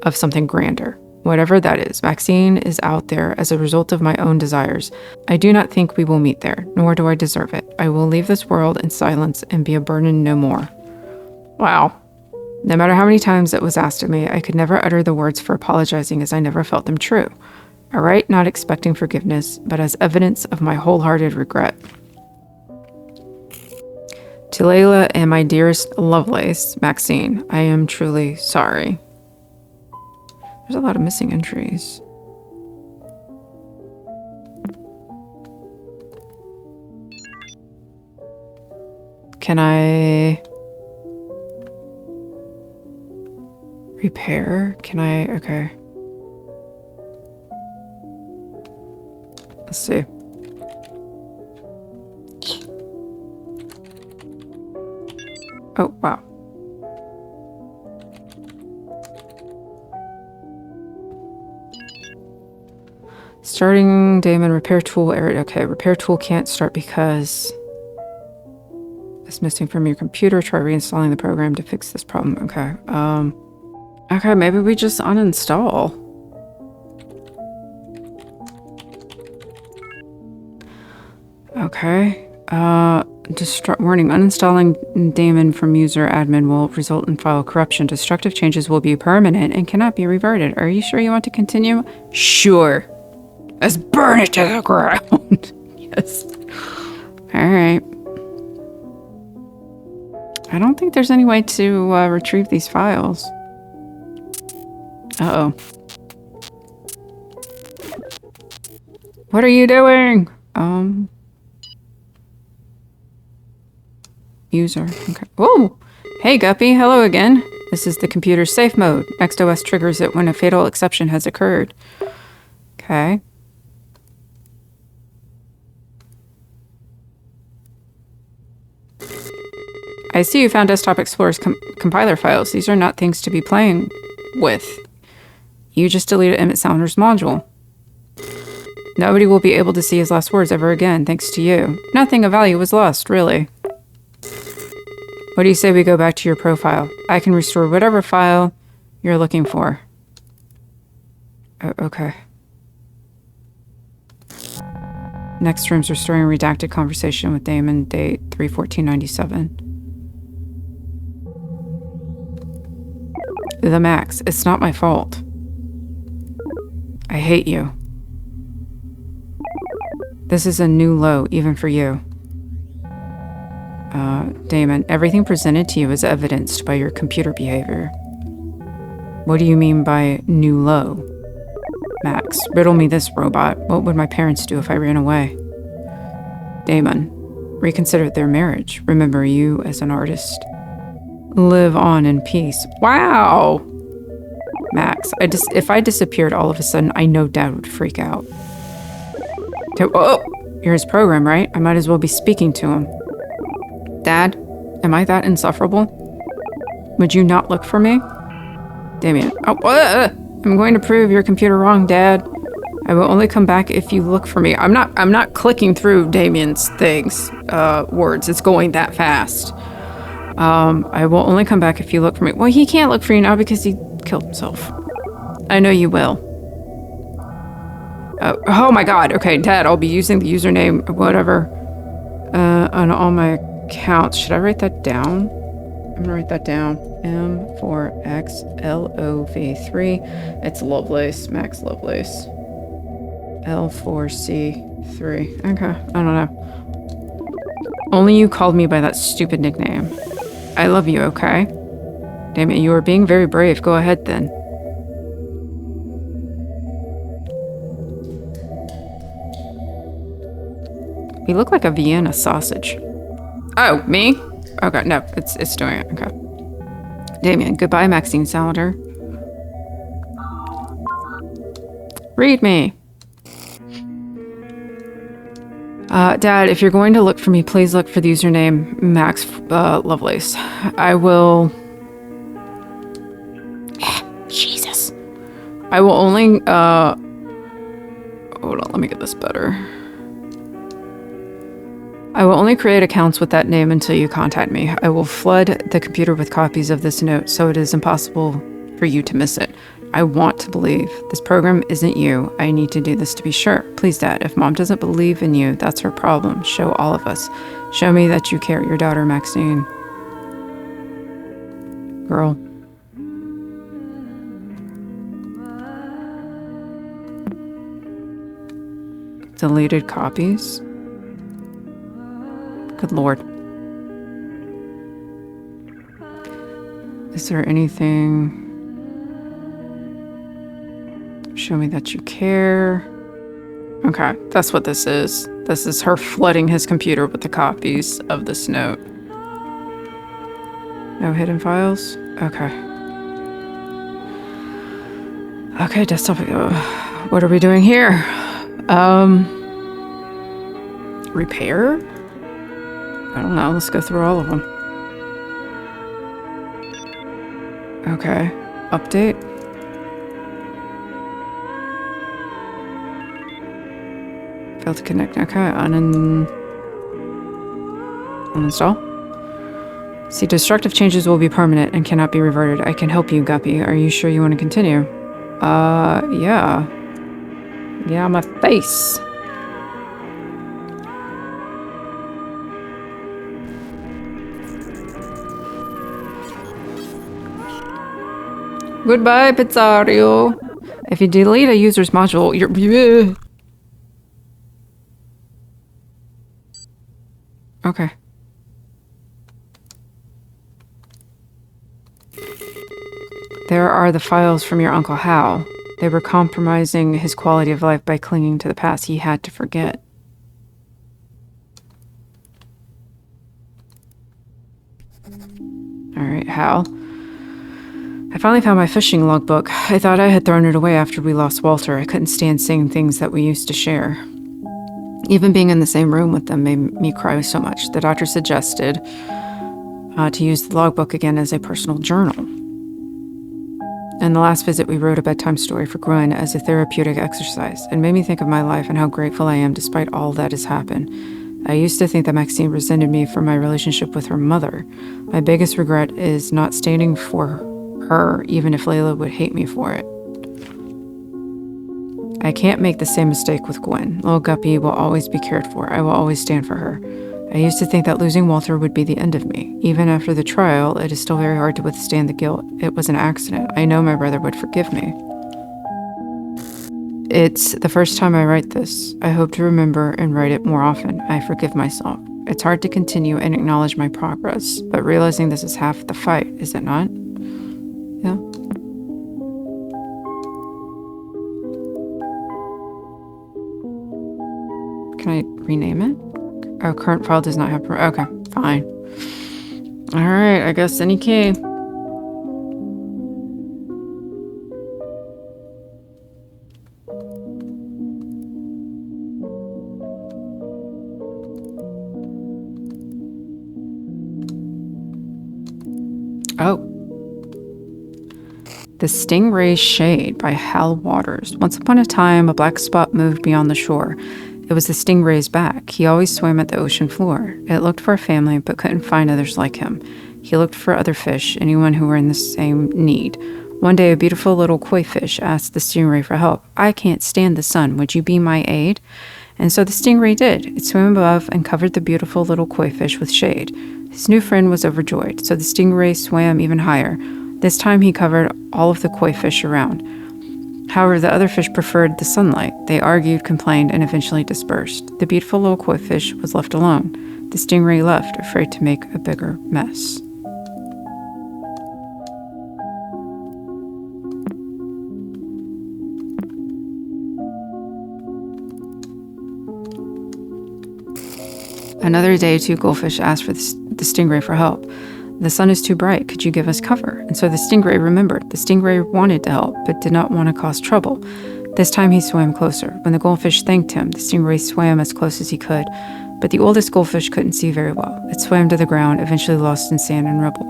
of something grander. Whatever that is, Maxine is out there as a result of my own desires. I do not think we will meet there, nor do I deserve it. I will leave this world in silence and be a burden no more. Wow. No matter how many times it was asked of me, I could never utter the words for apologizing as I never felt them true. I write not expecting forgiveness, but as evidence of my wholehearted regret. To Layla and my dearest Lovelace, Maxine, I am truly sorry. There's a lot of missing entries. Can I repair? Can I? Okay. Let's see. Oh, wow. Starting Damon repair tool area. Okay, repair tool can't start because it's missing from your computer. Try reinstalling the program to fix this problem. Okay. Okay, maybe we just uninstall. Okay. Warning, uninstalling daemon from user admin will result in file corruption. Destructive changes will be permanent and cannot be reverted. Are you sure you want to continue? Sure. Let's burn it to the ground. Yes. All right. I don't think there's any way to retrieve these files. Uh-oh. What are you doing? User. Okay. Oh! Hey, Guppy. Hello again. This is the computer's safe mode. NextOS triggers it when a fatal exception has occurred. Okay. I see you found Desktop Explorer's compiler files. These are not things to be playing with. You just deleted Emmett Saunders' module. Nobody will be able to see his last words ever again, thanks to you. Nothing of value was lost, really. What do you say we go back to your profile? I can restore whatever file you're looking for. Okay. Next room's restoring redacted conversation with Damon, date 3/14/97. The Max, it's not my fault. I hate you. This is a new low, even for you. Damon, everything presented to you is evidenced by your computer behavior. What do you mean by new low? Max, riddle me this, robot. What would my parents do if I ran away? Damon, reconsider their marriage. Remember you as an artist. Live on in peace. Wow! Max, if I disappeared all of a sudden, I know Dad would freak out. Oh! You're his program, right? I might as well be speaking to him. Dad, am I that insufferable? Would you not look for me? Damien. Oh, I'm going to prove your computer wrong, Dad. I will only come back if you look for me. I'm not clicking through Damien's things, words. It's going that fast. I will only come back if you look for me. Well, he can't look for you now because he killed himself. I know you will. Oh my god. Okay, Dad, I'll be using the username, whatever, on all my accounts. Should I write that down? I'm gonna write that down. M4XLOV3. It's Lovelace, Max Lovelace. L4C3. Okay, I don't know. Only you called me by that stupid nickname. I love you, okay? Damn it, you are being very brave. Go ahead then. You look like a Vienna sausage. Oh, me? Okay, no, it's doing it. Okay. Damien, goodbye, Maxine Salader. Read me. Dad, if you're going to look for me, please look for the username Max Lovelace. I will... Jesus. I will only... Hold on, let me get this better. I will only create accounts with that name until you contact me. I will flood the computer with copies of this note so it is impossible for you to miss it. I want to believe. This program isn't you. I need to do this to be sure. Please, Dad, if Mom doesn't believe in you, that's her problem. Show all of us. Show me that you care. Your daughter, Maxine. Girl. Deleted copies? Good Lord. Is there anything... Show me that you care. Okay, that's what this is. This is her flooding his computer with the copies of this note. No hidden files? Okay. Okay, desktop. What are we doing here? Repair? I don't know. Let's go through all of them. Okay. Update. Failed to connect. Okay. Uninstall. See, destructive changes will be permanent and cannot be reverted. I can help you, Guppy. Are you sure you want to continue? Yeah. Yeah, my face. Goodbye, Pizzario. If you delete a user's module, you're... Okay. There are the files from your Uncle Hal. They were compromising his quality of life by clinging to the past he had to forget. Alright, Hal. I finally found my fishing logbook. I thought I had thrown it away after we lost Walter. I couldn't stand seeing things that we used to share. Even being in the same room with them made me cry so much. The doctor suggested to use the logbook again as a personal journal. In the last visit, we wrote a bedtime story for Gwen as a therapeutic exercise. It made me think of my life and how grateful I am despite all that has happened. I used to think that Maxine resented me for my relationship with her mother. My biggest regret is not standing for her, even if Layla would hate me for it. I can't make the same mistake with Gwen. Little Guppy will always be cared for. I will always stand for her. I used to think that losing Walter would be the end of me. Even after the trial, it is still very hard to withstand the guilt. It was an accident. I know my brother would forgive me. It's the first time I write this. I hope to remember and write it more often. I forgive myself. It's hard to continue and acknowledge my progress, but realizing this is half the fight, is it not? Yeah. Can I rename it? Oh, current file does not have... Okay, fine. Alright, I guess any key. Oh. The Stingray Shade by Hal Waters. Once upon a time, a black spot moved beyond the shore. It was the stingray's back. He always swam at the ocean floor. It looked for a family, but couldn't find others like him. He looked for other fish, anyone who were in the same need. One day, a beautiful little koi fish asked the stingray for help. I can't stand the sun. Would you be my aid? And so the stingray did. It swam above and covered the beautiful little koi fish with shade. His new friend was overjoyed, so the stingray swam even higher. This time he covered all of the koi fish around. However, the other fish preferred the sunlight. They argued, complained, and eventually dispersed. The beautiful little koi fish was left alone. The stingray left, afraid to make a bigger mess. Another day, two goldfish asked for the stingray for help. The sun is too bright. Could you give us cover? And so the stingray remembered. The stingray wanted to help, but did not want to cause trouble. This time he swam closer. When the goldfish thanked him, the stingray swam as close as he could. But the oldest goldfish couldn't see very well. It swam to the ground, eventually lost in sand and rubble.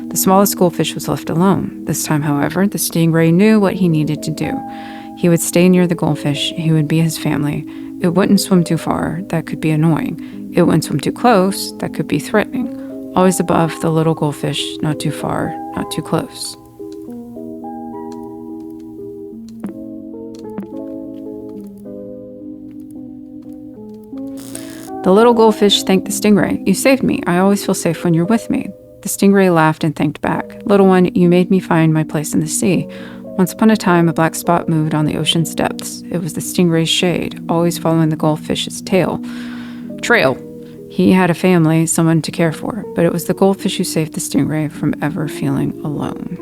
The smallest goldfish was left alone. This time, however, the stingray knew what he needed to do. He would stay near the goldfish. He would be his family. It wouldn't swim too far. That could be annoying. It wouldn't swim too close. That could be threatening. Always above the little goldfish, not too far, not too close. The little goldfish thanked the stingray. You saved me. I always feel safe when you're with me. The stingray laughed and thanked back. Little one, you made me find my place in the sea. Once upon a time, a black spot moved on the ocean's depths. It was the stingray's shade, always following the goldfish's trail. He had a family, someone to care for, but it was the goldfish who saved the stingray from ever feeling alone.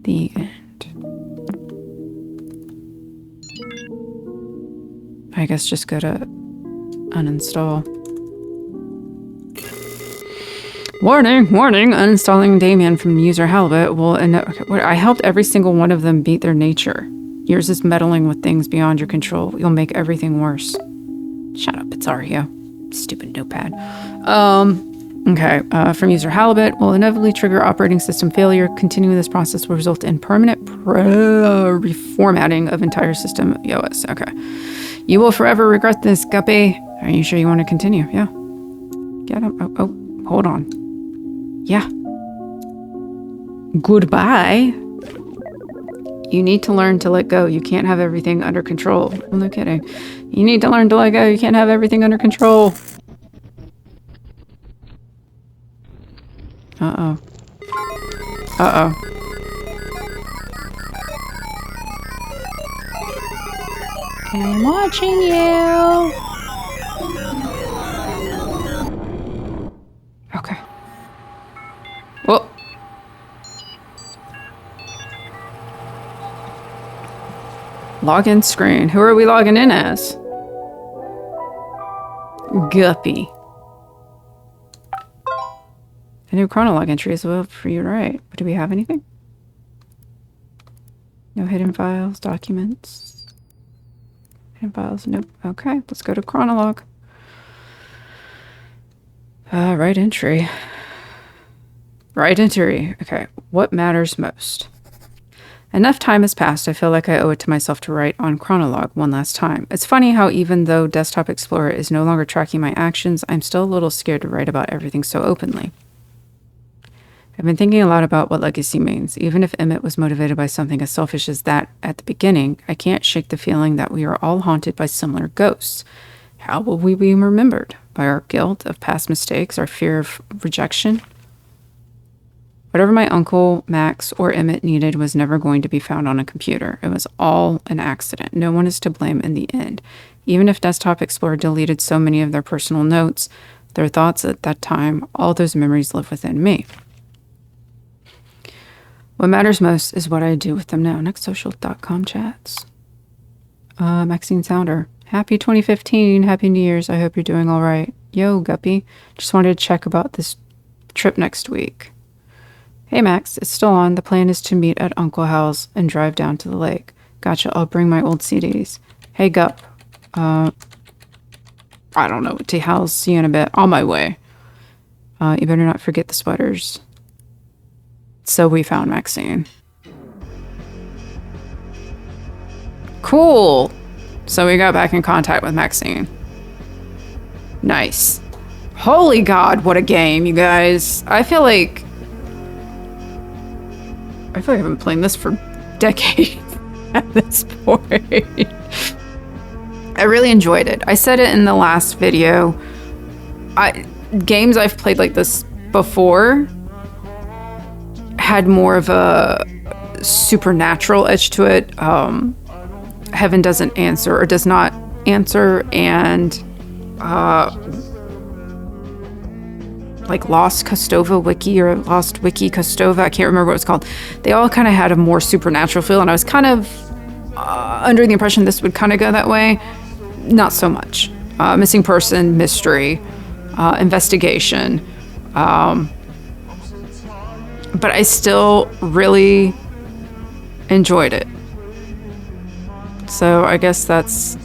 The end. I guess just go to uninstall. Warning, uninstalling Damien from user Halibut will... I helped every single one of them beat their nature. Yours is meddling with things beyond your control. You'll make everything worse. Shut up, it's Ario. Stupid notepad. From user Halibut will inevitably trigger operating system failure. Continuing this process will result in permanent reformatting of entire system OS. Okay. You will forever regret this, Guppy. Are you sure you want to continue? Yeah. Get him. Oh, hold on. Yeah. Goodbye. You need to learn to let go. You can't have everything under control. Well, no kidding. You need to learn to let go. You can't have everything under control. Uh-oh. Uh-oh. I'm watching you. Okay. Whoa. Login screen. Who are we logging in as? Guppy. A new chronolog entry is available for you to write. But do we have anything? No hidden files, documents. Hidden files, nope. Okay, let's go to chronolog. Right entry. Right entry. Okay, what matters most? Enough time has passed, I feel like I owe it to myself to write on chronolog one last time. It's funny how even though Desktop Explorer is no longer tracking my actions, I'm still a little scared to write about everything so openly. I've been thinking a lot about what legacy means. Even if Emmett was motivated by something as selfish as that at the beginning, I can't shake the feeling that we are all haunted by similar ghosts. How will we be remembered? By our guilt of past mistakes, our fear of rejection? Whatever my uncle, Max, or Emmett needed was never going to be found on a computer. It was all an accident. No one is to blame in the end. Even if Desktop Explorer deleted so many of their personal notes, their thoughts at that time, all those memories live within me. What matters most is what I do with them now. Nextsocial.com chats. Maxine Sounder. Happy 2015. Happy New Year's. I hope you're doing all right. Yo, Guppy. Just wanted to check about this trip next week. Hey, Max. It's still on. The plan is to meet at Uncle Hal's and drive down to the lake. Gotcha. I'll bring my old CDs. Hey, Gup. I don't know. To Hal's. See you in a bit. On my way. You better not forget the sweaters. So we found Maxine. Cool. So we got back in contact with Maxine. Nice. Holy God, what a game, you guys. I feel like I've been playing this for decades at this point. I really enjoyed it. I said it in the last video. Games I've played like this before had more of a supernatural edge to it. Heaven doesn't answer or does not answer, and like Lost Kostova Wiki or Lost Wiki Kostova, I can't remember what it's called. They all kind of had a more supernatural feel, and I was kind of under the impression this would kind of go that way. Not so much. Missing person, mystery, investigation. But I still really enjoyed it. So I guess that's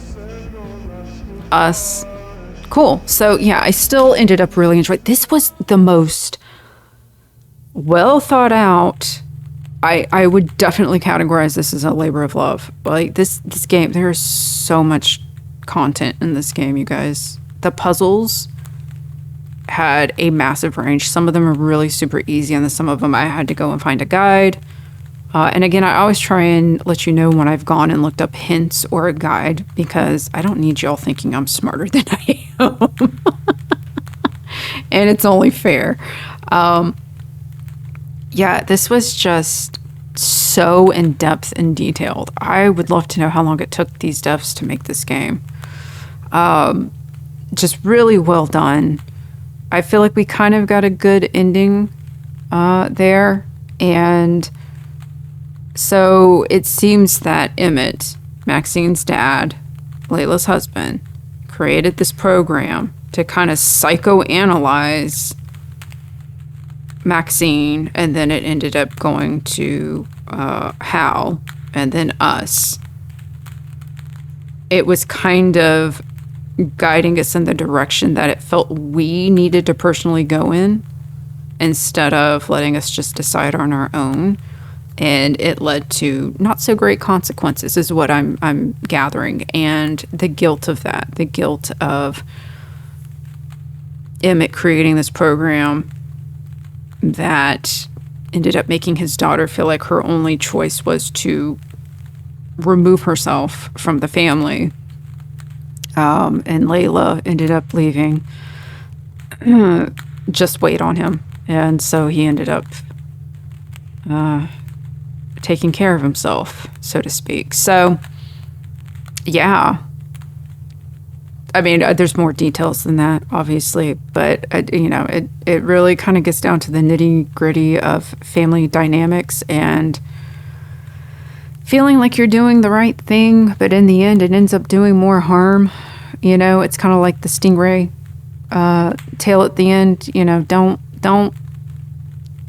us. Cool. So yeah, I still ended up really enjoying it. This was the most well thought out. I would definitely categorize this as a labor of love. Like this game, there's so much content in this game, you guys. The puzzles had a massive range. Some of them are really super easy, and then some of them I had to go and find a guide. And again, I always try and let you know when I've gone and looked up hints or a guide, because I don't need y'all thinking I'm smarter than I am. And it's only fair. Yeah, this was just so in-depth and detailed. I would love to know how long it took these devs to make this game. Just really well done. I feel like we kind of got a good ending there. And so it seems that Emmett, Maxine's dad, Layla's husband, created this program to kind of psychoanalyze Maxine, and then it ended up going to Hal and then us. It was kind of guiding us in the direction that it felt we needed to personally go in, instead of letting us just decide on our own. And it led to not so great consequences, is what I'm gathering. And the guilt of that, the guilt of Emmett creating this program that ended up making his daughter feel like her only choice was to remove herself from the family. And Layla ended up leaving. Just wait on him. And so he ended up taking care of himself, so to speak. So Yeah. I mean, there's more details than that, obviously, but it really kind of gets down to the nitty gritty of family dynamics and feeling like you're doing the right thing, but in the end, it ends up doing more harm. It's kind of like the stingray tail at the end. Don't.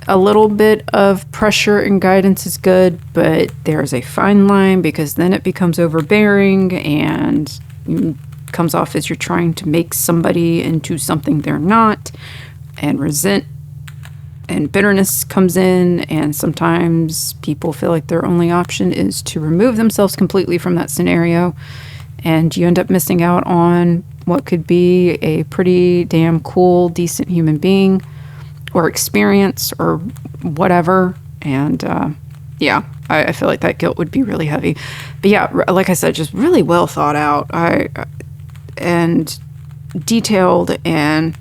A little bit of pressure and guidance is good, but there's a fine line because then it becomes overbearing and comes off as you're trying to make somebody into something they're not, and resent and bitterness comes in, and sometimes people feel like their only option is to remove themselves completely from that scenario, and you end up missing out on what could be a pretty damn cool, decent human being or experience or whatever. And yeah, I feel like that guilt would be really heavy. But yeah, like I said, just really well thought out and detailed, and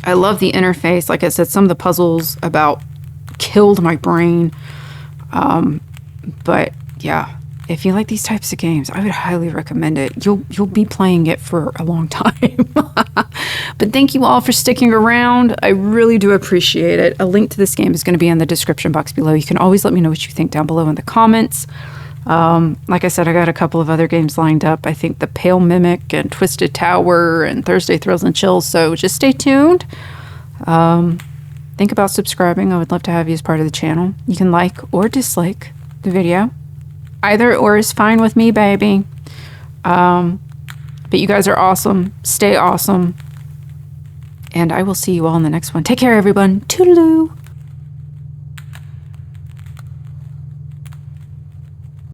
I love the interface. Like I said, some of the puzzles about killed my brain. But yeah, if you like these types of games, I would highly recommend it. You'll be playing it for a long time. But thank you all for sticking around. I really do appreciate it. A link to this game is going to be in the description box below. You can always let me know what you think down below in the comments. Like I said, I got a couple of other games lined up. I think The Pale Mimic and Twisted Tower and Thursday Thrills and Chills. So just stay tuned. Think about subscribing. I would love to have you as part of the channel. You can like or dislike the video. Either or is fine with me, baby. But you guys are awesome. Stay awesome. And I will see you all in the next one. Take care, everyone. Toodaloo.